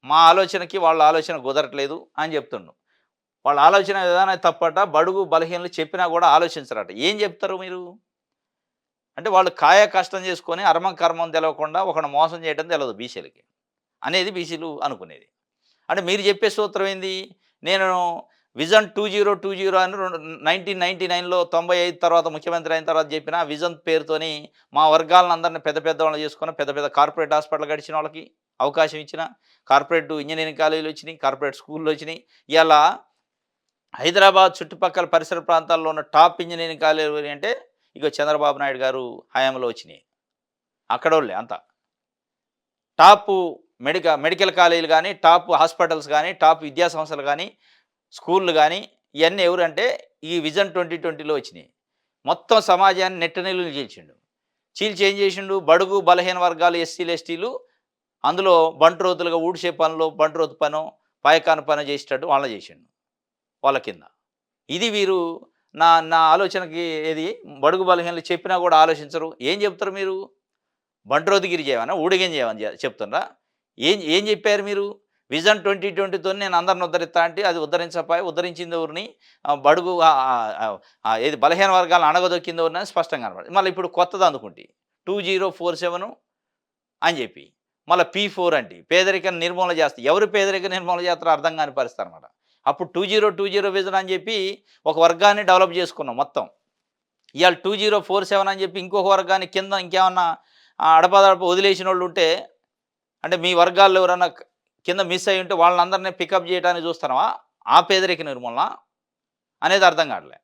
మా ఆలోచనకి వాళ్ళ ఆలోచన కుదరట్లేదు అని చెప్తుండు. వాళ్ళ ఆలోచన విధానం తప్పట. బడుగు బలహీనలు చెప్పినా కూడా ఆలోచించరట. ఏం చెప్తారు మీరు? అంటే వాళ్ళు కాయ కష్టం చేసుకొని అర్మం కర్మం తెలవకుండా ఒకడిని మోసం చేయడం తెలవదు బీసీలకి అనేది బీసీలు అనుకునేది. అంటే మీరు చెప్పే సూత్రం ఏంది? నేను విజన్ 2020 అని 1999లో 95 తర్వాత ముఖ్యమంత్రి అయిన తర్వాత చెప్పిన విజన్ పేరుతోని మా వర్గాలను అందరిని పెద్ద పెద్దవాళ్ళని చేసుకొని పెద్ద పెద్ద కార్పొరేట్ హాస్పిటల్ గడిచిన వాళ్ళకి అవకాశం ఇచ్చిన, కార్పొరేట్ ఇంజినీరింగ్ కాలేజీలు వచ్చినాయి, కార్పొరేట్ స్కూళ్ళు వచ్చినాయి. ఇయాల హైదరాబాద్ చుట్టుపక్కల పరిసర ప్రాంతాల్లో ఉన్న టాప్ ఇంజినీరింగ్ కాలేజీలు అంటే ఇగో చంద్రబాబు నాయుడు గారు హయాంలో వచ్చినాయి. అక్కడోళ్ళే అంతా. టాపు మెడికల్ కాలేజీలు గానీ, టాప్ హాస్పిటల్స్ గానీ, టాప్ విద్యా సంస్థలు గానీ, స్కూళ్ళు గానీ, ఇయన్నీ ఎవరంటే ఈ విజన్ 2020లో వచ్చినాయి. మొత్తం సమాజాన్ని నెట్టనిలువున చీల్చిండు. చీల్చి ఏం చేసిండు? బడుగు, బలహీన వర్గాలు, ఎస్సీలు, ఎస్టీలు అందులో బంట్రోతులుగా ఊడ్చే పనిలో బంట్రోతు పనో, పాయకాన పనో చేసేటట్టు వాళ్ళని చేసిండు వాళ్ళ కింద. ఇది వీరు నా నా ఆలోచనకి ఏది బడుగు బలహీనలు చెప్పినా కూడా ఆలోచించరు. ఏం చెప్తారు మీరు? బంట్రోతుగిరి చేయమనా? ఊడిగం చేయమని చెప్తున్నారా? ఏం ఏం చెప్పారు మీరు? విజన్ 2020తోని నేను అందరిని ఉద్ధరిస్తా అంటే అది ఉద్ధరించకపోయి ఉద్ధరించింది ఎవరిని? బడుగు ఏది బలహీన వర్గాలను అణగదొక్కింది ఎవరిని అని స్పష్టంగా కనపడింది. మళ్ళీ ఇప్పుడు కొత్తది అందుకుంటే 2047 అని చెప్పి మళ్ళీ P4 అంటే పేదరికం నిర్మూలన చేస్తా. ఎవరు పేదరిక నిర్మూలన చేస్తారో అర్థం కాని పరిస్థితి అనమాట. అప్పుడు 2020 విజన్ అని చెప్పి ఒక వర్గాన్ని డెవలప్ చేసుకున్నాం మొత్తం. ఇవాళ 2047 అని చెప్పి ఇంకొక వర్గాన్ని కింద ఇంకేమన్నా అడపాదడప వదిలేసినోళ్ళు ఉంటే అంటే మీ వర్గాల్లో ఎవరన్నా కింద మిస్ అయ్యి ఉంటే వాళ్ళందరినీ పికప్ చేయడానికి చూస్తున్నావా? ఆ పేదరిక నిర్మూలన అనేది అర్థం కావట్లే.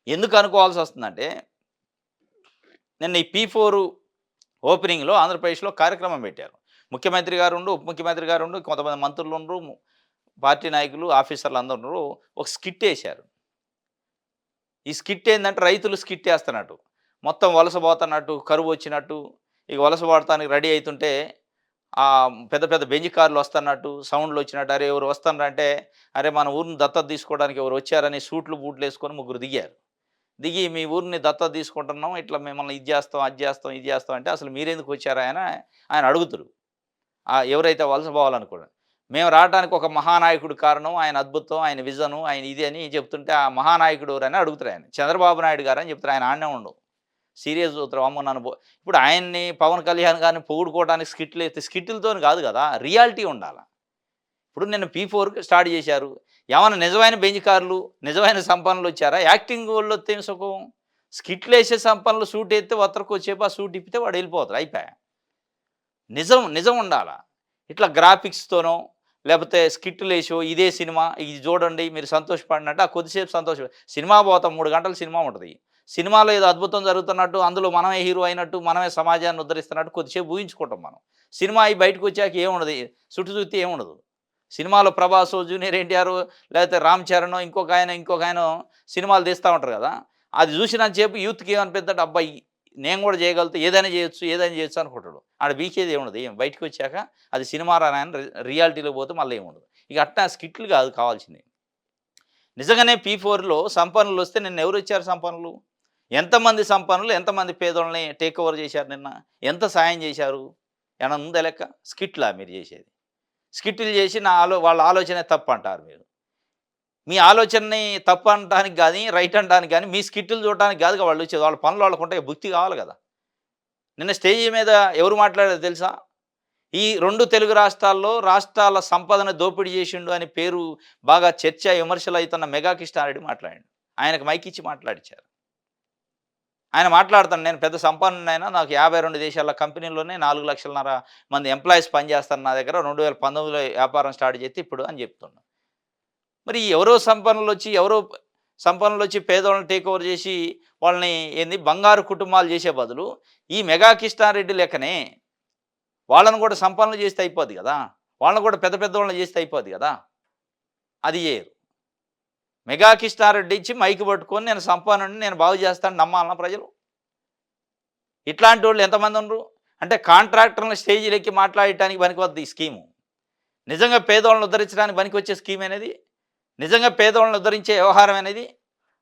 ఎందుకు అనుకోవాల్సి వస్తుందంటే నిన్న ఈ P4 ఓపెనింగ్‌లో ఆంధ్రప్రదేశ్‌లో కార్యక్రమం పెట్టారు. ముఖ్యమంత్రి గారుండు, ఉప ముఖ్యమంత్రి గారుండు, కొంతమంది మంత్రులుండ్రు, పార్టీ నాయకులు, ఆఫీసర్లు అందరూ ఒక స్కిట్ ఏశారు. ఈ స్కిట్ ఏందంటే రైతులు స్కిట్ ఏస్తున్నట్టు. మొత్తం వలస పోతున్నట్టు, కరువు వచ్చినట్టు, ఇక వలస పోవటానికి రెడీ అయితుంటే పెద్ద పెద్ద బెంజ్ కార్లు వస్తున్నట్టు, సౌండ్లు వచ్చినట్టు, అరే ఎవరు వస్తున్నారంటే, అరే మన ఊరిని దత్తత తీసుకోవడానికి ఎవరు వచ్చారని సూట్లు బూట్లు వేసుకొని ముగ్గురు దిగారు. దిగి మీ ఊరిని దత్తత తీసుకుంటున్నాం, ఇట్లా మిమ్మల్ని ఇది చేస్తాం, అది చేస్తాం, ఇది చేస్తాం అంటే అసలు మీరెందుకు వచ్చారా ఆయన అడుగుతురు. ఎవరైతే వలస పోవాలనుకున్నారు. మేము రావడానికి ఒక మహానాయకుడు కారణం, ఆయన అద్భుతం, ఆయన విజను, ఆయన ఇది అని చెప్తుంటే ఆ మహానాయకుడు ఎవరని అడుగుతారు ఆయన. చంద్రబాబు నాయుడు గారు అని చెప్తారు. ఆయన ఆడనే ఉండవు. సీరియస్ చూస్తారు. అమ్మో నన్ను ఇప్పుడు ఆయన్ని పవన్ కళ్యాణ్ గారిని పొగుడుకోవడానికి స్కిట్లు వేస్తే స్కిట్లతోని కాదు కదా! రియాలిటీ ఉండాల. ఇప్పుడు నిన్న P4 స్టార్ట్ చేశారు. ఏమన్నా నిజమైన బెంజ్ కార్లు, నిజమైన సంపన్నులు వచ్చారా? యాక్టింగ్ వోళ్ళొస్తే ఏం సుఖం? స్కిట్లేసే సంపన్నులు సూట్ ఎత్తే కొద్దిసేపు ఆ సూట్ ఇప్పితే వాడు వెళ్ళిపోతాడు. అయిపాయే. నిజం నిజం ఉండాల. ఇట్లా గ్రాఫిక్స్‌తోనో లేకపోతే స్కిట్‌లేసో ఇదే సినిమా ఇది చూడండి మీరు సంతోషపడినట్టు ఆ కొద్దిసేపు సినిమా పోతాం 3 గంటల సినిమా ఉంటది. సినిమాలో ఏదో అద్భుతం జరుగుతున్నట్టు, అందులో మనమే హీరో అయినట్టు, మనమే సమాజాన్ని ఉద్ధరిస్తున్నట్టు కొద్దిసేపు ఊహించుకుంటాం మనం. సినిమా అయి బయటకొచ్చాక ఏముండదు. చుట్టూ చూస్తే ఏముండదు. సినిమాలో ప్రభాసో, జూనియర్ ఎన్టీఆరో లేకపోతే రామ్ చరణో ఇంకొకాయనో సినిమాలు తీస్తా ఉంటారు కదా! అది చూసినంత సేపు యూత్‌కి ఏమనిపిద్దంటే అబ్బాయి నేను కూడా చేయగలుగుతా, ఏదైనా చేయొచ్చు అనుకుంటాడు. ఆడ బీకేది ఏముండదు. బయటకొచ్చాక అది సినిమా రానని రియాలిటీలోకి పోతే మళ్ళీ ఏముండదు. ఇక అట్టా స్కిట్లు కాదు కావాల్సింది. నిజంగానే P4లో సంపన్నులొస్తే నిన్న ఎవరొచ్చారు సంపన్నులు? ఎంతమంది సంపన్నులు, ఎంతమంది పేదోళ్ళని టేక్ ఓవర్ చేశారు నిన్న? ఎంత సాయం చేశారు? ఏమన్నా ఉందా లెక్క? స్కిట్లా మీరు చేసేది? స్కిట్లు చేసి వాళ్ళ ఆలోచనే తప్పంటారు మీరు. మీ ఆలోచనని తప్పు అనటానికి గానీ, రైట్ అనటానికి గానీ, మీ స్కిట్లు చూడటానికి కాదుగా వాళ్ళొచ్చేది. వాళ్ళ పనులు వాళ్ళకుంటాయి. భుక్తి కావాలి కదా! నిన్న స్టేజి మీద ఎవరు మాట్లాడారో తెలుసా? ఈ 2 తెలుగు రాష్ట్రాల్లో రాష్ట్రాల సంపదను దోపిడీ చేసిండు అని పేరు బాగా చర్చ, విమర్శలయితున్న మెగా కృష్ణారెడ్డి మాట్లాడిండు. ఆయనకు మైక్ ఇచ్చి మాట్లాడిచ్చారు. ఆయన మాట్లాడతాను నేను పెద్ద సంపన్నుడినైనా నాకు 52 దేశాల కంపెనీలోనే 4,50,000 మంది ఎంప్లాయీస్ పనిచేస్తారు నా దగ్గర. 2019లో వ్యాపారం స్టార్ట్ చేస్తే ఇప్పుడు అని చెప్తుండు. మరి ఎవరో సంపన్నులొచ్చి పేదోళ్ళని టేక్ ఓవర్ చేసి వాళ్ళని బంగారు కుటుంబాలు చేసే బదులు ఈ మెగా కృష్ణారెడ్డి లెక్కనే వాళ్ళని కూడా సంపన్నులు చేస్తే అయిపోద్ది కదా! వాళ్ళని కూడా పెద్ద పెద్దోళ్ళని చేస్తే అయిపోద్ది కదా! అది చేయరు. మెగా కృష్ణారెడ్డి ఇచ్చి మైక్ పట్టుకొని నేను సంపన్నుడిని, నేను బాగు చేస్తానని నమ్మాలనా ప్రజలు? ఇట్లాంటోళ్ళు ఎంతమంది ఉండ్రు? అంటే కాంట్రాక్టర్‌లని స్టేజీలెక్కి మాట్లాడటానికి పనికొద్ది ఈ స్కీము. నిజంగా పేదోళ్ళని ఉద్ధరించడానికి పనికొచ్చే స్కీమ్ అనేది, నిజంగా పేదోళ్ళని ఉద్ధరించే వ్యవహారం అనేది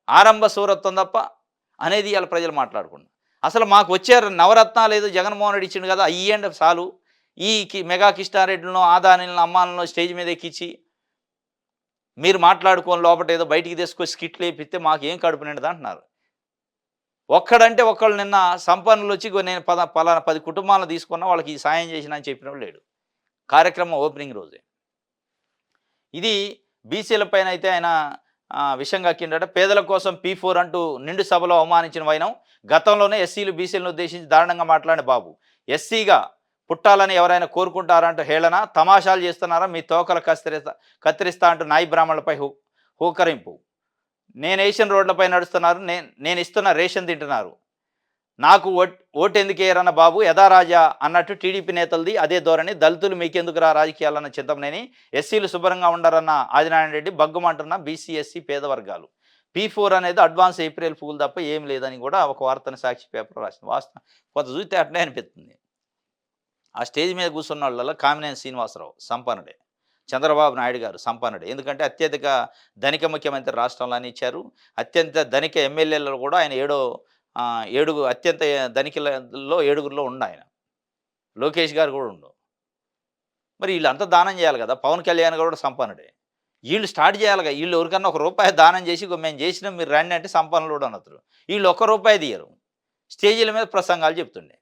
ఆరంభ శూరత్వం తప్ప అనేది ఇయాల ప్రజలు మాట్లాడుకుంటున్నారు. అసలు మాకు వచ్చే నవరత్నాలు ఏదో జగన్మోహన్ రెడ్డి ఇచ్చిండు కదా! ఇయ్యండి చాలు. ఈ మెగా కృష్ణారెడ్డిలనో, ఆదానీలను, అమ్మాలను స్టేజ్ మీద ఎక్కించి మీరు మాట్లాడుకోని లోపట ఏదో బయటికి తీసుకొచ్చి స్కిట్లు వేపిస్తే మాకేం కడుపు నిండదు అంటున్నారు. ఒక్కడంటే ఒక్కళ్ళు నిన్న సంపన్నులొచ్చి ఇగో నేను పలానా 10 కుటుంబాలను తీసుకున్నా వాళ్ళకి ఈ సాయం చేసినా అని చెప్పినోడు లేడు. కార్యక్రమం ఓపెనింగ్ రోజే. ఇది బీసీల పైనైతే ఆయన విషం కక్కిండట. పేదల కోసం P4 అంటూ నిండు సభలో అవమానించిన వైనం. గతంలోనే ఎస్సీలు, బీసీలను ఉద్దేశించి దారుణంగా మాట్లాడిన బాబు. ఎస్సీగా పుట్టాలని ఎవరైనా కోరుకుంటారా అంటూ హేళన. తమాషాలు చేస్తున్నారా మీ తోకలు కత్తిరిస్తా అంటూ నాయి బ్రాహ్మణులపై హూకరింపు. నేనేసిన రోడ్లపై నడుస్తున్నారు, నేను ఇస్తున్న రేషన్ తింటున్నారు, నాకు ఓటెందుకేయరన్న బాబు యథారాజా అన్నట్టు టీడీపీ నేతలది అదే ధోరణి. దళితులు మీకెందుకురా రాజకీయాలన్న చింతమనేని. ఎస్సీలు శుభ్రంగా ఉండరన్న ఆదినారాయణ రెడ్డి. బగ్గుమంటున్న బీసీ, ఎస్సీ పేద వర్గాలు. P4 అనేది అడ్వాన్స్ ఏప్రిల్ ఫూల్ తప్ప ఏం లేదని కూడా ఒక వార్తను సాక్షి పేపర్ రాసింది. వాస్తవం కొంత చూస్తే అట్నే అనిపిస్తుంది. ఆ స్టేజ్ మీద కూర్చున్న వాళ్ళలో కామినేని శ్రీనివాసరావు సంపన్నుడే, చంద్రబాబు నాయుడు గారు సంపన్నుడే. ఎందుకంటే అత్యధిక ధనిక ముఖ్యమంత్రి రాష్ట్రంలోనే ఇచ్చారు. అత్యంత ధనిక ఎమ్మెల్యేలలో కూడా ఆయన అత్యంత ధనికులలో 7గురిలో ఆయన. లోకేష్ గారు కూడా ఉండు. మరి వీళ్ళంతా దానం చేయాలి కదా. పవన్ కళ్యాణ్ గారు కూడా సంపన్నుడే. వీళ్ళు స్టార్ట్ చేయాలి కదా. వీళ్ళు ఎవరికన్నా ₹1 దానం చేసి మేము చేసినాం మీరు రండి అంటే సంపన్నులు కూడా అనొద్దు. వీళ్ళు ₹1 తీయరు. స్టేజీల మీద ప్రసంగాలు చెప్తుండే.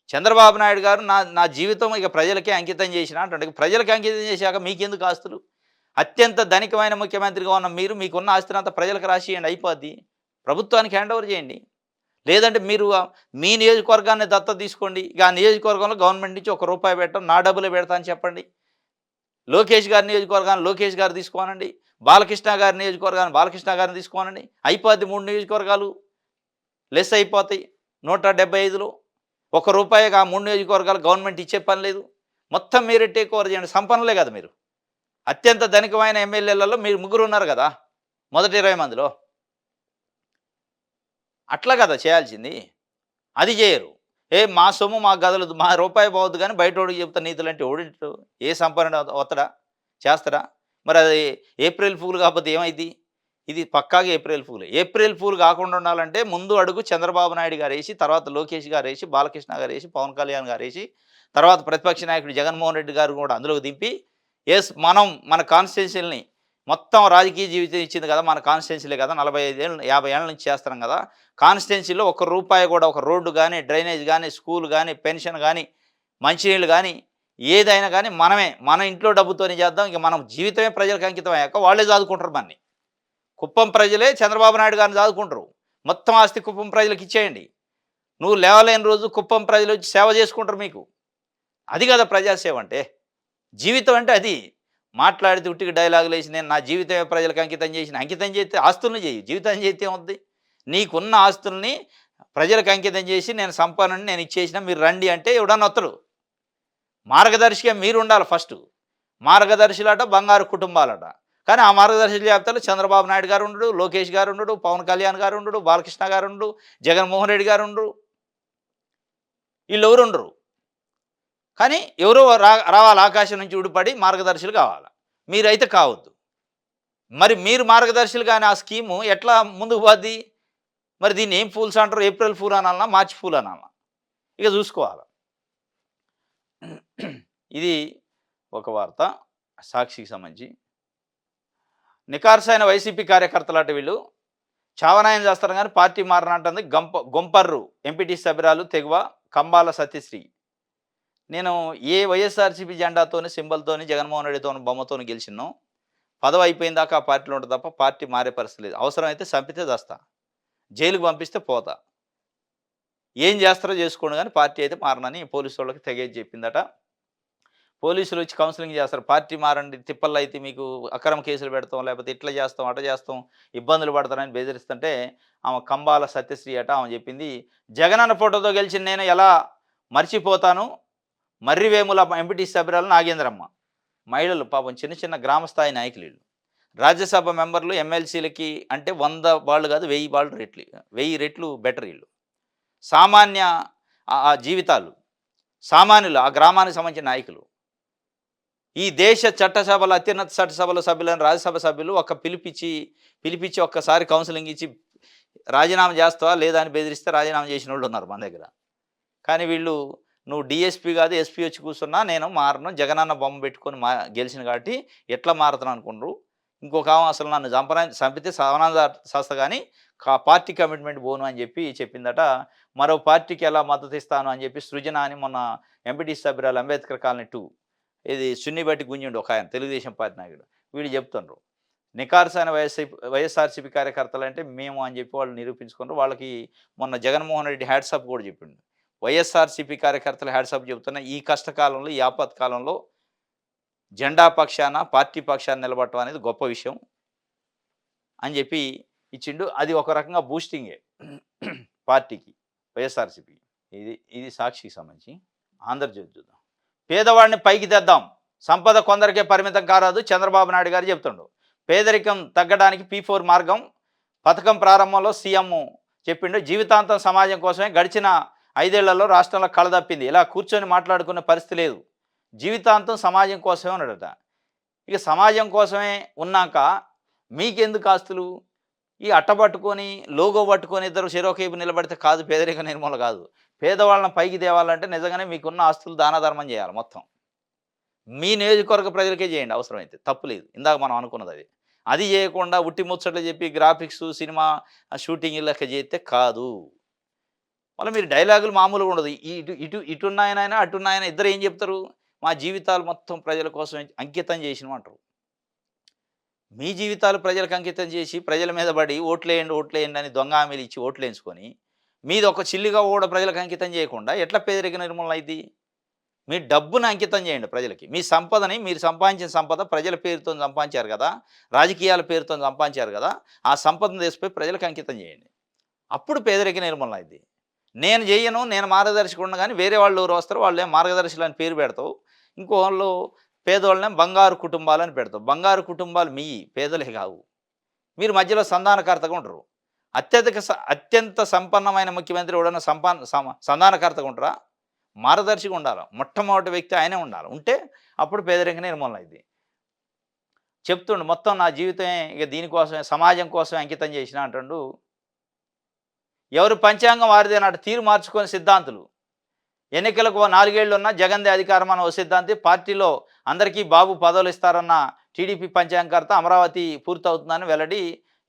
చంద్రబాబు నాయుడు గారు నా జీవితం ఇక ప్రజలకే అంకితం చేసిన అంటుండే. ప్రజలకి అంకితం చేశాక మీకెందుకు ఆస్తులు? అత్యంత ధనికమైన ముఖ్యమంత్రిగా ఉన్న మీరు మీకున్న ఆస్తినంతా ప్రజలకు రాసియండి, అయిపోద్ది. ప్రభుత్వానికి హ్యాండ్ ఓవర్ చేయండి. లేదంటే మీరు మీ నియోజకవర్గాన్ని దత్తత తీసుకోండి. ఇక ఆ నియోజకవర్గంలో గవర్నమెంట్ నుంచి ₹1 పెట్టడం, నా డబ్బులే పెడతా అని చెప్పండి. లోకేష్ గారి నియోజకవర్గాన్ని లోకేష్ గారు తీసుకోనండి. బాలకృష్ణ గారి నియోజకవర్గాన్ని బాలకృష్ణ గారిని తీసుకోనండి. అయిపోద్ది. 3 నియోజకవర్గాలు లెస్ అయిపోతాయి 175లో. ₹1 ఆ 3 నియోజకవర్గాలు గవర్నమెంట్ ఇచ్చే పని లేదు. మొత్తం మీరే టేక్ ఓవర్ చేయండి. సంపన్నులే కదా మీరు. అత్యంత ధనికమైన ఎమ్మెల్యేలలో మీరు 3 ఉన్నారు కదా మొదటి 20 మందిలో. అట్లా కదా చేయాల్సింది. అది చేయరు. మా సొమ్ము మా గదలదు, మా రూపాయి పోవద్దు కానీ బయటోడికి చెప్తా నీతులంటే ఓడింటు ఏ సంపన్న వత్తడా చేస్తాడా? మరి అది ఏప్రిల్ ఫూల్ కాకపోతే ఏమైంది? ఇది పక్కాగా ఏప్రిల్ ఫూల్. ఏప్రిల్ ఫూల్ కాకుండా ఉండాలంటే ముందు అడుగు చంద్రబాబు నాయుడు గారు వేసి, తర్వాత లోకేష్ గారు వేసి, బాలకృష్ణ గారు వేసి, పవన్ కళ్యాణ్ గారు వేసి, తర్వాత ప్రతిపక్ష నాయకుడు జగన్మోహన్ రెడ్డి గారు కూడా అందులోకి దింపి మనం మన కాన్స్టిట్యున్సీలని మొత్తం రాజకీయ జీవితం ఇచ్చింది కదా మన కాన్స్టిట్యున్సీలే కదా, 45 ఏళ్ళు 50 ఏళ్ళ నుంచి చేస్తున్నాం కదా. కాన్స్టిట్యున్సీలో ₹1 కూడా ఒక రోడ్డు కానీ, డ్రైనేజ్ కానీ, స్కూల్ కానీ, పెన్షన్ కానీ, మంచినీళ్ళు కానీ ఏదైనా కానీ మన ఇంట్లో డబ్బుతోనే చేద్దాం. ఇక మనం జీవితమే ప్రజలకు అంకితం అయ్యాక వాళ్ళే చదువుకుంటారు. మనని కుప్పం ప్రజలే చంద్రబాబు నాయుడు గారిని చదువుకుంటారు. మొత్తం ఆస్తి కుప్పం ప్రజలకు ఇచ్చేయండి. నువ్వు లేవలేని రోజు కుప్పం ప్రజలు వచ్చి సేవ చేసుకుంటారు మీకు. అది కదా ప్రజాసేవ అంటే. జీవితం అంటే అది. మాట్లాడితే ఉట్టికి డైలాగులు వేసి నేను నా జీవితమే ప్రజలకు అంకితం చేస్తే ఆస్తులను చేయి. జీవితం చేస్తే ఏమవుద్ది? నీకున్న ఆస్తుల్ని ప్రజలకు అంకితం చేసి నేను సంపన్నుని, నేను ఇచ్చేసిన, మీరు రండి అంటే ఎవడన్నా వత్తడు. మార్గదర్శిగా మీరు ఉండాలి ఫస్ట్. మార్గదర్శులట బంగారు కుటుంబాలట. కానీ ఆ మార్గదర్శుల జాబితాలో చంద్రబాబు నాయుడు గారు ఉండడు, లోకేష్ గారు ఉండడు, పవన్ కళ్యాణ్ గారు ఉండడు, బాలకృష్ణ గారు ఉండడు, జగన్మోహన్ రెడ్డి గారు ఉండరు. వీళ్ళెవరు ఉండరు. కానీ ఎవరో రావాలి ఆకాశం నుంచి ఊడిపడి మార్గదర్శులు కావాలి. మీరైతే కావద్దు. మరి మీరు మార్గదర్శులు కానీ ఆ స్కీము ఎట్లా ముందుకు పోద్ది? మరి దీన్ని ఏం ఫూల్స్ అంటారు? ఏప్రిల్ ఫూల్ అనాలన్నా, మార్చి ఫూల్ అనాలన్నా? ఇక చూసుకోవాలి. ఇది ఒక వార్త సాక్షికి సంబంధించి. నికార్సైన వైసీపీ కార్యకర్తలట వీళ్ళు చావనాయం చేస్తారు కానీ పార్టీ మారనంటుంది గొంపర్రు ఎంపీటీ సభ్యురాలు తెగువ కంబాల సత్యశ్రీ. నేను ఏ వైఎస్ఆర్సీపీ జెండాతోని, సింబల్తోని, జగన్మోహన్ రెడ్డితోని, బొమ్మతోని గెలిచినో పదవి అయిపోయిన దాకా ఆ పార్టీలో ఉంటుంది తప్ప పార్టీ మారే పరిస్థితి లేదు. అవసరమైతే చంపితే చేస్తా, జైలుకు పంపిస్తే పోతా, ఏం చేస్తారో చేసుకోండి కానీ పార్టీ అయితే మారనని పోలీసు వాళ్ళకి తెగేసి చెప్పిందట. పోలీసులు వచ్చి కౌన్సిలింగ్ చేస్తారు. పార్టీ మారండి, తిప్పల్లో అయితే మీకు అక్రమ కేసులు పెడతాం, లేకపోతే ఇట్లా చేస్తాం, అట్లా చేస్తాం, ఇబ్బందులు పడతారని బెదిరిస్తుంటే ఆమె కంబాల సత్యశ్రీ అట. ఆమె చెప్పింది, జగనన్న ఫోటోతో గెలిచిన నేను ఎలా మర్చిపోతాను. మర్రివేముల ఎంపీటీ సభ్యురాలు నాగేంద్రమ్మ. మహిళలు పాపం చిన్న చిన్న గ్రామస్థాయి నాయకులు వీళ్ళు. రాజ్యసభ మెంబర్లు ఎమ్మెల్సీలకి అంటే 100 వాళ్ళు కాదు 1000 రెట్లు బెటర్ వీళ్ళు. సామాన్య ఆ జీవితాలు, సామాన్యులు, ఆ గ్రామానికి సంబంధించిన నాయకులు. ఈ దేశ చట్టసభల అత్యున్నత చట్టసభల సభ్యులను రాజ్యసభ సభ్యులు పిలిపించి ఒక్కసారి కౌన్సిలింగ్ ఇచ్చి రాజీనామా చేస్తావా లేదా అని బెదిరిస్తే రాజీనామా చేసిన వాళ్ళు ఉన్నారు మన దగ్గర. కానీ వీళ్ళు నువ్వు డిఎస్పీ కాదు ఎస్పీ వచ్చి కూర్చున్నా నేను మారను, జగనన్న బొమ్మ పెట్టుకొని గెలిచిన కాబట్టి ఎట్లా మారుతాను అనుకుంటారు. ఇంకొక ఆమె అసలు నన్ను చంపితే సవనాలు సస్త కానీ పార్టీ కమిట్మెంట్ పోను అని చెప్పి చెప్పిందట. మరో పార్టీకి ఎలా మద్దతు ఇస్తాను అని చెప్పి సృజన అని మొన్న ఎంపీటీసీ సభ్యురాలు అంబేద్కర్ కాలనీ 2 ఇది సున్నిబట్టి గుంజిండు ఒక ఆయన తెలుగుదేశం పార్టీ నాయకుడు. వీళ్ళు చెప్తుండ్రు. నికార్సైన వైఎస్ఆర్‌సీపీ కార్యకర్తలంటే మేము అని చెప్పి వాళ్ళు నిరూపించుకున్నారు. వాళ్ళకి మొన్న జగన్మోహన్ రెడ్డి హ్యాట్సాప్ కూడా చెప్పిండు. వైఎస్ఆర్‌సీపీ కార్యకర్తలు హ్యాట్సాప్ చెప్తున్నా ఈ కష్టకాలంలో, ఈ ఆపత్కాలంలో జెండా పక్షాన, పార్టీ పక్షాన నిలబడటం అనేది గొప్ప విషయం అని చెప్పి ఇచ్చిండు. అది ఒక రకంగా బూస్టింగే పార్టీకి, వైఎస్ఆర్‌సీపీకి. ఇది సాక్షికి సంబంధించి. ఆంధ్రజ్యోతి చూద్దాం. పేదవాడిని పైకి తెద్దాం, సంపద కొందరికే పరిమితం కారాదు చంద్రబాబు నాయుడు గారు చెప్తుండు. పేదరికం తగ్గడానికి P4 మార్గం పథకం ప్రారంభంలో సీఎం చెప్పిండు. జీవితాంతం సమాజం కోసమే గడిచిన 5 ఏళ్లలో రాష్ట్రంలో కళదప్పింది. ఇలా కూర్చొని మాట్లాడుకునే పరిస్థితి లేదు. జీవితాంతం సమాజం కోసమే ఉన్నాడట. ఇక సమాజం కోసమే ఉన్నాక మీకెందుకు ఆస్తులు? ఈ అట్ట పట్టుకొని, లోగో పట్టుకొని ఇద్దరు చెరొకేపు నిలబడితే కాదు, పేదరిక నిర్మూలన కాదు. పేదవాళ్ళని పైకి తేవాలంటే నిజంగానే మీకున్న ఆస్తులు దానధర్మం చేయాలి మొత్తం. మీ నియోజకవర్గ ప్రజలకే చేయండి అవసరమైతే, తప్పు లేదు. ఇందాక మనం అనుకున్నది అది. అది చేయకుండా ఉట్టి ముచ్చట్లు చెప్పి గ్రాఫిక్స్, సినిమా షూటింగ్ లెక్క చేస్తే కాదు. మళ్ళీ మీరు డైలాగులు మామూలుగా ఉండదు. ఇటు ఇటు ఇటున్నాయన అటున్నాయన ఇద్దరు ఏం చెప్తారు? మా జీవితాలు మొత్తం ప్రజల కోసం అంకితం చేసినమంటారు. మీ జీవితాలు ప్రజలకు అంకితం చేసి ప్రజల మీద పడి ఓట్లేయండి అని దొంగ హామీలు ఇచ్చి ఓట్లేయించుకొని మీది ఒక చిల్లిగా కూడా ప్రజలకు అంకితం చేయకుండా ఎట్లా పేదరిక నిర్మూలన అయింది? మీ డబ్బును అంకితం చేయండి ప్రజలకి. మీ సంపదని, మీరు సంపాదించిన సంపద ప్రజల పేరుతో సంపాదించారు కదా, రాజకీయాల పేరుతో సంపాదించారు కదా, ఆ సంపదను తీసుకుపోయి ప్రజలకు అంకితం చేయండి. అప్పుడు పేదరిక నిర్మూలన అయింది. నేను చేయను, నేను మార్గదర్శకుడు కానీ వేరే వాళ్ళు ఎవరు వస్తారు, వాళ్ళే మార్గదర్శకులు అని పేరు పెడతావు. ఇంకో వాళ్ళు పేదోళ్ళని బంగారు కుటుంబాలని పెడతావు. బంగారు కుటుంబాలు మీ పేదలే కావు. మీరు మధ్యలో సంధానకర్తగా ఉంటారు. అత్యంత సంపన్నమైన ముఖ్యమంత్రి ఎవడన్నా సంధానకర్తగా ఉంటారా? మార్గదర్శిగా ఉండాలి. మొట్టమొదటి వ్యక్తి ఆయనే ఉండాలి. ఉంటే అప్పుడు పేదరిక నిర్మూలన అయింది. చెప్తుండు మొత్తం నా జీవితమే ఇక దీనికోసమే, సమాజం కోసమే అంకితం చేసిన అంటుండు. ఎవరు పంచాంగం వారిదేనట తీరు మార్చుకొని సిద్ధాంతులు. ఎన్నికలకు 4 ఏళ్ళు ఉన్నా జగన్దే అధికారం అన్న ఓ సిద్ధాంతి, పార్టీలో అందరికీ బాబు పదవులు ఇస్తారన్న టీడీపీ పంచాంగకర్త అమరావతి పూర్తవుతుందని వెల్లడి.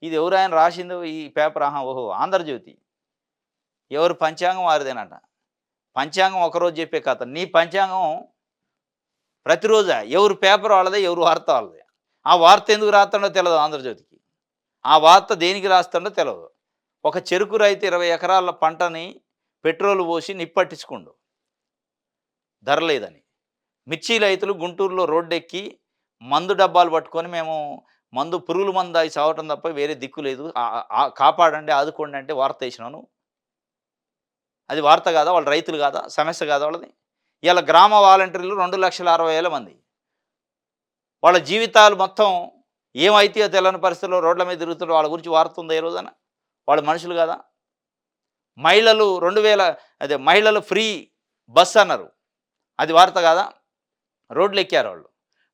ఇది ఎవరైనా రాసింది ఈ పేపర్? ఓహో ఆంధ్రజ్యోతి. ఎవరు పంచాంగం వారిదేనట. పంచాంగం ఒకరోజు చెప్పే కథ. నీ పంచాంగం ప్రతిరోజు ఎవరు పేపర్ వాళ్ళదే, ఎవరు వార్త వాళ్ళదే. ఆ వార్త ఎందుకు రాస్తుండో తెలియదు ఆంధ్రజ్యోతికి. ఆ వార్త దేనికి రాస్తుండో తెలియదు. ఒక చెరుకు రైతు 20 ఎకరాల పంటని పెట్రోల్ పోసి నిప్పట్టించుకుండు ధర లేదని. మిర్చి రైతులు గుంటూరులో రోడ్డెక్కి మందు డబ్బాలు పట్టుకొని మేము పురుగుల మందు తాగి చావటం తప్ప వేరే దిక్కు లేదు, కాపాడండి ఆదుకోండి అంటే వార్త వేసినాను. అది వార్త కాదా? వాళ్ళు రైతులు కాదా? సమస్య కాదా వాళ్ళది? ఇలా గ్రామ వాలంటీర్లు 2,60,000 మంది. వాళ్ళ జీవితాలు మొత్తం ఏమైతాయో తెలియని పరిస్థితుల్లో రోడ్ల మీద తిరుగుతున్నారు. వాళ్ళ గురించి వార్త ఉందా ఏ రోజున? వాళ్ళు మనుషులు కాదా? మహిళలు 2000 మహిళలు ఫ్రీ బస్ అన్నారు. అది వార్త కాదా? రోడ్లు ఎక్కారు వాళ్ళు.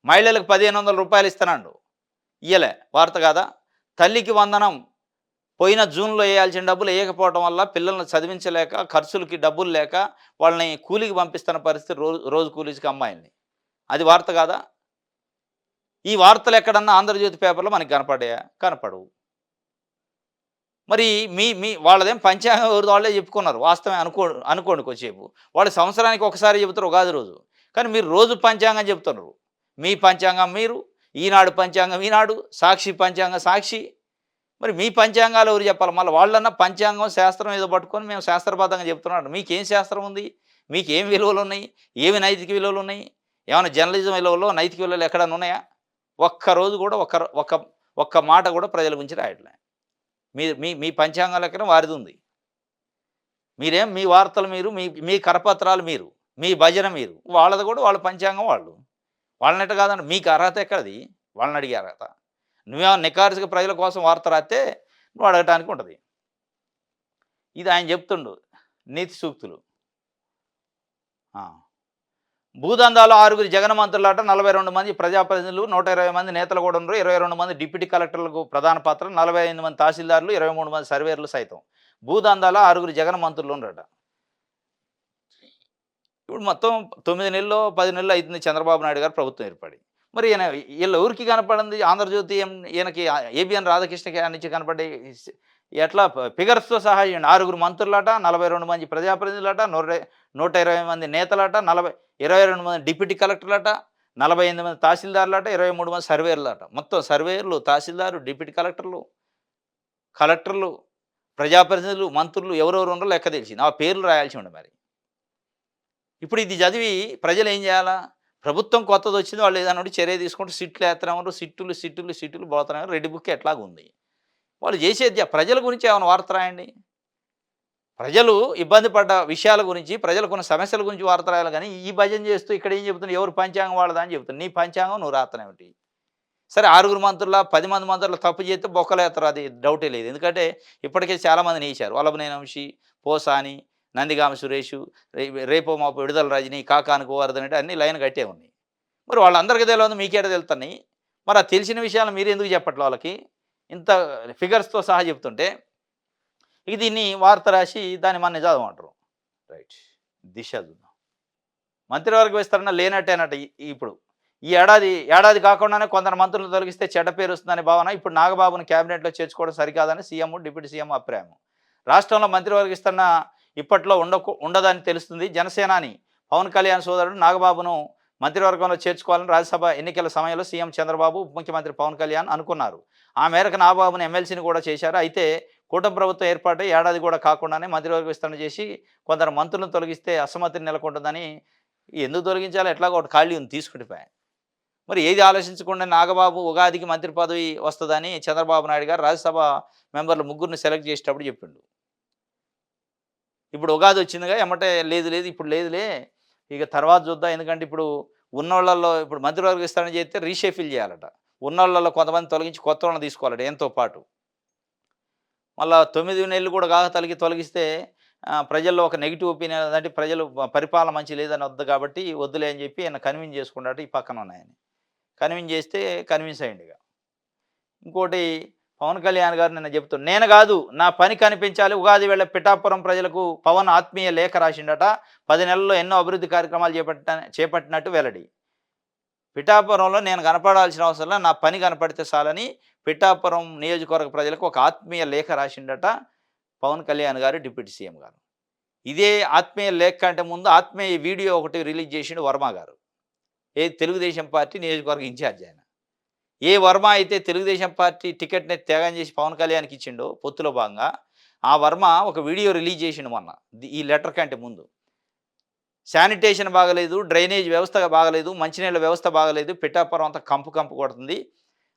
మహిళలకు 1,500 రూపాయలు ఇస్తున్నాడు, ఇయ్యలే, వార్త కాదా? తల్లికి వందనం పోయిన జూన్లో వేయాల్సిన డబ్బులు వేయకపోవడం వల్ల పిల్లల్ని చదివించలేక, ఖర్చులకి డబ్బులు లేక వాళ్ళని కూలికి పంపిస్తున్న పరిస్థితి, రోజు కూలీకి అమ్మాయిల్ని. అది వార్త కాదా? ఈ వార్తలు ఎక్కడన్నా ఆంధ్రజ్యోతి పేపర్లో మనకి కనపడాయా? కనపడవు. మరి మీ వాళ్ళదేం పంచాంగం ఎవరు వాళ్ళే చెప్పుకున్నారు. వాస్తవమే అనుకోండి కొద్దిసేపు. వాళ్ళు సంవత్సరానికి ఒకసారి చెబుతారు ఉగాది రోజు. కానీ మీరు రోజు పంచాంగం చెప్తున్నారు. మీ పంచాంగం మీరు, ఈనాడు పంచాంగం ఈనాడు, సాక్షి పంచాంగం సాక్షి. మరి మీ పంచాంగాలు ఎవరు చెప్పాలి? మళ్ళీ వాళ్ళన్నా పంచాంగం శాస్త్రం ఏదో పట్టుకొని మేము శాస్త్రబద్ధంగా చెప్తున్నాడు. మీకేం శాస్త్రం ఉంది? మీకేం విలువలు ఉన్నాయి? ఏమి నైతిక విలువలు ఉన్నాయి? ఏమైనా జర్నలిజం విలువలో నైతిక విలువలు ఎక్కడన్నా ఉన్నాయా? ఒక్కరోజు కూడా ఒక్క మాట కూడా ప్రజల గురించి రాయట్లే. మీ పంచాంగం లెక్కన వారిది ఉంది. మీరేం మీ వార్తలు మీరు, మీ కరపత్రాలు మీరు, మీ భజన మీరు, వాళ్ళది కూడా వాళ్ళ పంచాంగం వాళ్ళు. వాళ్ళనట్టు కాదండి. మీకు అర్హత ఎక్కడది? వాళ్ళని అడిగే అర్హత. నువ్వేమో నికార్సుగా ప్రజల కోసం వార్త రాస్తే నువ్వు అడగటానికి ఉంటుంది. ఇది ఆయన చెప్తుండు నీతి సూక్తులు. భూదందాలో 6 జగన్ మంత్రులాట, 42 మంది ప్రజాప్రతినిధులు, 120 మంది నేతలు కూడా ఉన్నారు. 22 మంది డిప్యూటీ కలెక్టర్లకు ప్రధాన పాత్ర, 45 మంది తహసీల్దారులు, 23 మంది సర్వేర్లు సైతం. భూదందాలో 6 జగన్ మంత్రులు ఉన్నారట. ఇప్పుడు మొత్తం 9 నెలల్లో 10 నెలలు అవుతుంది చంద్రబాబు నాయుడు గారు ప్రభుత్వం ఏర్పడి. మరి ఈయన వీళ్ళ ఊరికి కనపడింది ఆంధ్రజ్యోతి ఈయనకి ఏబిఎన్ రాధాకృష్ణకి నుంచి కనపడే ఎట్లా ఫిగర్స్తో సహా ఇవ్వండి. 6 మంత్రులట, 42 మంది ప్రజాప్రతినిధులట, 120 మంది నేతలట, 22 మంది డిప్యూటీ కలెక్టర్లట, 48 మంది తహసీల్దార్లట, 23 మంది సర్వేయర్లట. మొత్తం సర్వేయర్లు, తహసీల్దారు, డిప్యూటీ కలెక్టర్లు, కలెక్టర్లు, ప్రజాప్రతినిధులు, మంత్రులు ఎవరెవరు ఉన్నారో లెక్క తెలిసింది. ఆ పేర్లు రాయాల్సి ఉండే మరి. ఇప్పుడు ఇది చదివి ప్రజలు ఏం చేయాలా? ప్రభుత్వం కొత్తదొచ్చింది, వాళ్ళు ఏదైనా ఒకటి చర్య తీసుకుంటూ సిట్లు ఏత్తన్నారు. సిట్టులు పోతున్నారు. రెడ్ బుక్ ఎట్లాగుంది. వాళ్ళు చేసేది ప్రజల గురించి ఏమైనా వార్త రాయండి. ప్రజలు ఇబ్బంది పడ్డ విషయాల గురించి, ప్రజలకున్న సమస్యల గురించి వార్త రాయాలి గానీ, ఈ భజన చేస్తూ ఇక్కడ ఏం చెబుతున్నావు, ఎవరు పంచాంగం వాళ్ళదా అని చెబుతున్నావు. నీ పంచాంగం నువ్వు రాత్తనేమిటి? సరే 6 మంత్రుల, 10 మంది మంత్రులు తప్పు చేస్తే బొక్కలేత్తరు, అది డౌటే లేదు. ఎందుకంటే ఇప్పటికే చాలామందిని ఏశారు. వల్లభనేని వంశీ, పోసాని, నందిగామ సురేషు, రేపో మాపో విడుదల రజని, కాకాని గోవర్ధన్ అంటే అన్నీ లైన్ కట్టే ఉన్నాయి. మరి వాళ్ళందరికీ తెలియదు, మీకేడ తెలుస్తున్నాయి? మరి ఆ తెలిసిన విషయాలు మీరు ఎందుకు చెప్పట్లే వాళ్ళకి? ఇంత ఫిగర్స్‌తో సహా చెప్తుంటే, ఇక దీన్ని వార్త రాసి దాన్ని మన చదవమంటారు. రైట్. దిశ చూద్దాం. మంత్రివర్గ విస్తరణ లేనట్టేనట ఇప్పుడు. ఈ ఏడాది కాకుండానే కొందరు మంత్రులను తొలగిస్తే చెడ్డ పేరు వస్తుందనే భావన ఇప్పుడు నాగబాబును క్యాబినెట్‌లో చేర్చుకోవడం సరికాదని సీఎం, డిప్యూటీ సీఎం అభిప్రాయం. రాష్ట్రంలో మంత్రివర్గ విస్తరణ ఇప్పట్లో ఉండదని తెలుస్తుంది. జనసేనాని పవన్ కళ్యాణ్ సోదరుడు నాగబాబును మంత్రివర్గంలో చేర్చుకోవాలని రాజ్యసభ ఎన్నికల సమయంలో సీఎం చంద్రబాబు, ఉప ముఖ్యమంత్రి పవన్ కళ్యాణ్ అనుకున్నారు. ఆ మేరకు నాగబాబును ఎమ్మెల్సీని కూడా చేశారు. అయితే కూటమి ప్రభుత్వం ఏర్పాటై ఏడాది కూడా కాకుండానే మంత్రివర్గ విస్తరణ చేసి కొందరు మంత్రులను తొలగిస్తే అసమ్మతిని నెలకొంటుందని, ఎందుకు తొలగించాలో ఎట్లాగో ఒకటి ఖాళీ ఉంది తీసుకుంటుపోయా. మరి ఏది ఆలోచించకుండా నాగబాబు ఉగాదికి మంత్రి పదవి వస్తుందని చంద్రబాబు నాయుడు గారు రాజ్యసభ మెంబర్లు ముగ్గురిని సెలెక్ట్ చేసేటప్పుడు చెప్పిండు. ఇప్పుడు ఉగాది వచ్చిందిగా ఎమ్మటే లేదు ఇప్పుడు లేదులే, ఇక తర్వాత చూద్దాం. ఎందుకంటే ఇప్పుడు ఉన్నోళ్ళల్లో ఇప్పుడు మంత్రివర్గ విస్తరణ చేస్తే రీషెఫిల్ చేయాలట. ఉన్నోళ్ళలో కొంతమంది తొలగించి కొత్త వాళ్ళని తీసుకోవాలట ఏంతో పాటు. మళ్ళా 9 నెలలు కూడా తొలగిస్తే ప్రజల్లో ఒక నెగిటివ్ ఒపీనియన్, అంటే ప్రజలు పరిపాలన మంచి లేదని వద్దు కాబట్టి వద్దులే అని చెప్పి ఆయన కన్విన్స్ చేసుకున్నట్టు ఈ పక్కన ఉన్నాయని కన్విన్స్ చేస్తే కన్విన్స్ అయ్యిండు. ఇక ఇంకోటి పవన్ కళ్యాణ్ గారు నిన్న చెప్తున్నారు, నేను కాదు నా పని కనిపించాలి. ఉగాది వేళ పిఠాపురం ప్రజలకు పవన్ ఆత్మీయ లేఖ రాసిండట. 10 నెలల్లో ఎన్నో అభివృద్ధి కార్యక్రమాలు చేపట్టినట్టు వెల్లడి. పిఠాపురంలో నేను కనపడాల్సిన అవసరం, నా పని కనపడితే చాలని పిఠాపురం నియోజకవర్గ ప్రజలకు ఒక ఆత్మీయ లేఖ రాసిండట పవన్ కళ్యాణ్ గారు, డిప్యూటీ సీఎం గారు. ఇదే ఆత్మీయ లేఖ కంటే ముందు ఆత్మీయ వీడియో ఒకటి రిలీజ్ చేసిండు వర్మ గారు. తెలుగుదేశం పార్టీ నియోజకవర్గ ఇన్ఛార్జ్ ఆయన. ఏ వర్మ అయితే తెలుగుదేశం పార్టీ టికెట్ని త్యాగం చేసి పవన్ కళ్యాణ్కి ఇచ్చిండో పొత్తులో భాగంగా, ఆ వర్మ ఒక వీడియో రిలీజ్ చేసిండు మొన్న, ఈ లెటర్ కంటే ముందు. శానిటేషన్ బాగలేదు, డ్రైనేజ్ వ్యవస్థ బాగలేదు, మంచినీళ్ళ వ్యవస్థ బాగలేదు, పిఠాపురం అంతా కంపు కొడుతుంది,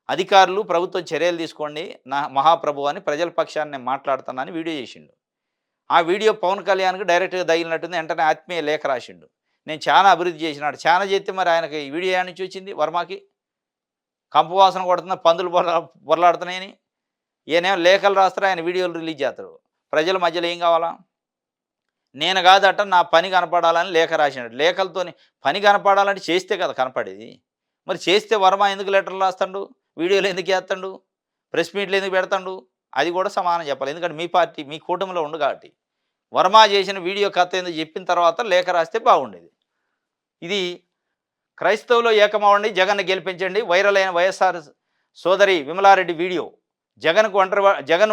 అధికారులు ప్రభుత్వం చర్యలు తీసుకోండి నా మహాప్రభు అని ప్రజల పక్షాన్ని నేను మాట్లాడుతున్నానని వీడియో చేసిండు. ఆ వీడియో పవన్ కళ్యాణ్కి డైరెక్ట్గా తగిలినట్టుంది. వెంటనే ఆత్మీయ లేఖ రాసిండు, నేను చాలా అభివృద్ధి చేసినాడు. చాలా చేస్తే మరి ఆయనకి ఈ వీడియో నుంచి వచ్చింది వర్మకి? కంపు వాసన కొడుతున్న పందులు బొరలాడుతున్నాయని ఈయనేమో లేఖలు రాస్తారు, ఆయన వీడియోలు రిలీజ్ చేస్తారు. ప్రజల మధ్యలో ఏం కావాలా? నేను కాదట నా పని కనపడాలని లేఖ రాసినాడు. లేఖలతోని పని కనపడాలంటే చేస్తే కదా కనపడేది. మరి చేస్తే వర్మ ఎందుకు లెటర్లు రాస్తాడు, వీడియోలు ఎందుకు చేస్తాడు, ప్రెస్ మీట్లు ఎందుకు పెడతాడు? అది కూడా సమానం చెప్పాలి. ఎందుకంటే మీ పార్టీ మీ కూటమిలో ఉండు కాబట్టి. వర్మ చేసిన వీడియో కథ ఎందుకు చెప్పిన తర్వాత లేఖ రాస్తే బాగుండేది. ఇది క్రైస్తవులు ఏకమవ్వండి, జగన్ను గెలిపించండి, వైరల్ అయిన వైఎస్ఆర్ సోదరి విమలారెడ్డి వీడియో. జగన్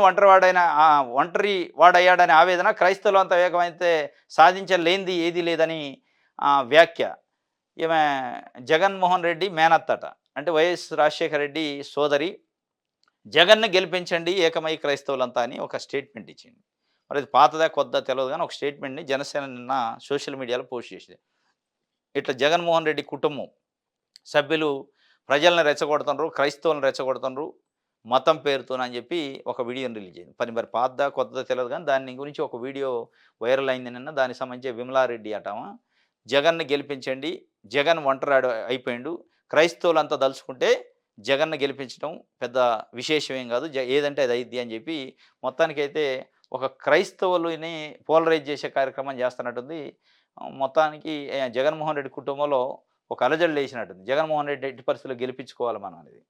ఒంటరి వాడయ్యాడనే ఆవేదన, క్రైస్తవులు అంతా ఏకమైతే సాధించలేనిది ఏదీ లేదని వ్యాఖ్య. ఈమె జగన్మోహన్ రెడ్డి మేనత్తట, అంటే వైఎస్ రాజశేఖర రెడ్డి సోదరి. జగన్ను గెలిపించండి ఏకమై క్రైస్తవులంతా అని ఒక స్టేట్మెంట్ ఇచ్చింది. మరి అది పాతదా కొద్దా తెలియదు కానీ ఒక స్టేట్మెంట్ని జనసేన నిన్న సోషల్ మీడియాలో పోస్ట్ చేసింది. ఇట్లా జగన్మోహన్ రెడ్డి కుటుంబం సభ్యులు ప్రజలను రెచ్చగొడుతున్నారు, క్రైస్తవులను రెచ్చగొడుతున్నారు మతం పేరుతోనని చెప్పి ఒక వీడియోని రిలీజ్ అయింది. మరి పాతదా కొత్తదా తెలియదు కానీ దాని గురించి ఒక వీడియో వైరల్ అయింది నిన్న. దానికి సంబంధించి విమలారెడ్డి అటామా, జగన్ను గెలిపించండి, జగన్ ఒంటరాడు అయిపోయిండు, క్రైస్తవులంతా దలుచుకుంటే జగన్ను గెలిపించడం పెద్ద విశేషం ఏం కాదు, ఏదంటే అది అయిద్ది అని చెప్పి మొత్తానికైతే ఒక క్రైస్తవులని పోలరైజ్ చేసే కార్యక్రమం చేస్తున్నట్టుంది. మొత్తానికి జగన్మోహన్ రెడ్డి కుటుంబంలో ఒక అలజడి లేచినట్టుంది. జగన్మోహన్ రెడ్డి ఎట్టి పరిస్థితుల్లో గెలిపించుకోవాలి మనం అనేది.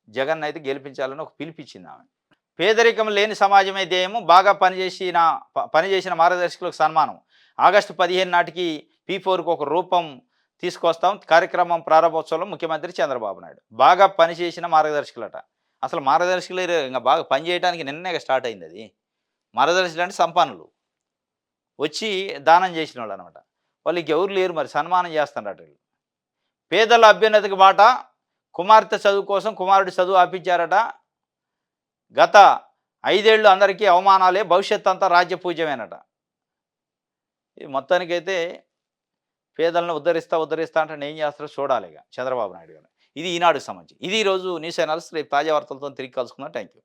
జగన్ అయితే గెలిపించాలని ఒక పిలిపించింది ఆమె. పేదరికం లేని సమాజమే ధ్యేయము, బాగా పనిచేసిన మార్గదర్శకులకు సన్మానం. ఆగస్టు 15 నాటికి P4కు ఒక రూపం తీసుకొస్తాం. కార్యక్రమం ప్రారంభోత్సవంలో ముఖ్యమంత్రి చంద్రబాబు నాయుడు. బాగా పనిచేసిన మార్గదర్శకులట. అసలు మార్గదర్శకులు ఇంక బాగా పని చేయడానికి నిన్నే స్టార్ట్ అయిందది. మార్గదర్శకులు అంటే సంపన్నులు. వచ్చి దానం చేసినోళ్ళనమాట. వాళ్ళు ఇంకెవరు లేరు మరి సన్మానం చేస్తారట వీళ్ళు. పేదల అభ్యున్నతికి బాట కుమార్తె చదువు కోసం కుమారుడి చదువు ఆపించారట. గత 5 ఏళ్ళు అందరికీ అవమానాలే, భవిష్యత్తంతా రాజ్య పూజ్యమేనట. ఈ మొత్తానికైతే పేదలను ఉద్ధరిస్తా అంటే ఏం చేస్తారో చూడాలి ఇక చంద్రబాబు నాయుడు గారు. ఇది ఈనాడుకి సంబంధించి. ఇది ఈరోజు న్యూస్ అనాలిసిస్. రేపు తాజా వార్తలతో తిరిగి కలుసుకుందాం. Thank you.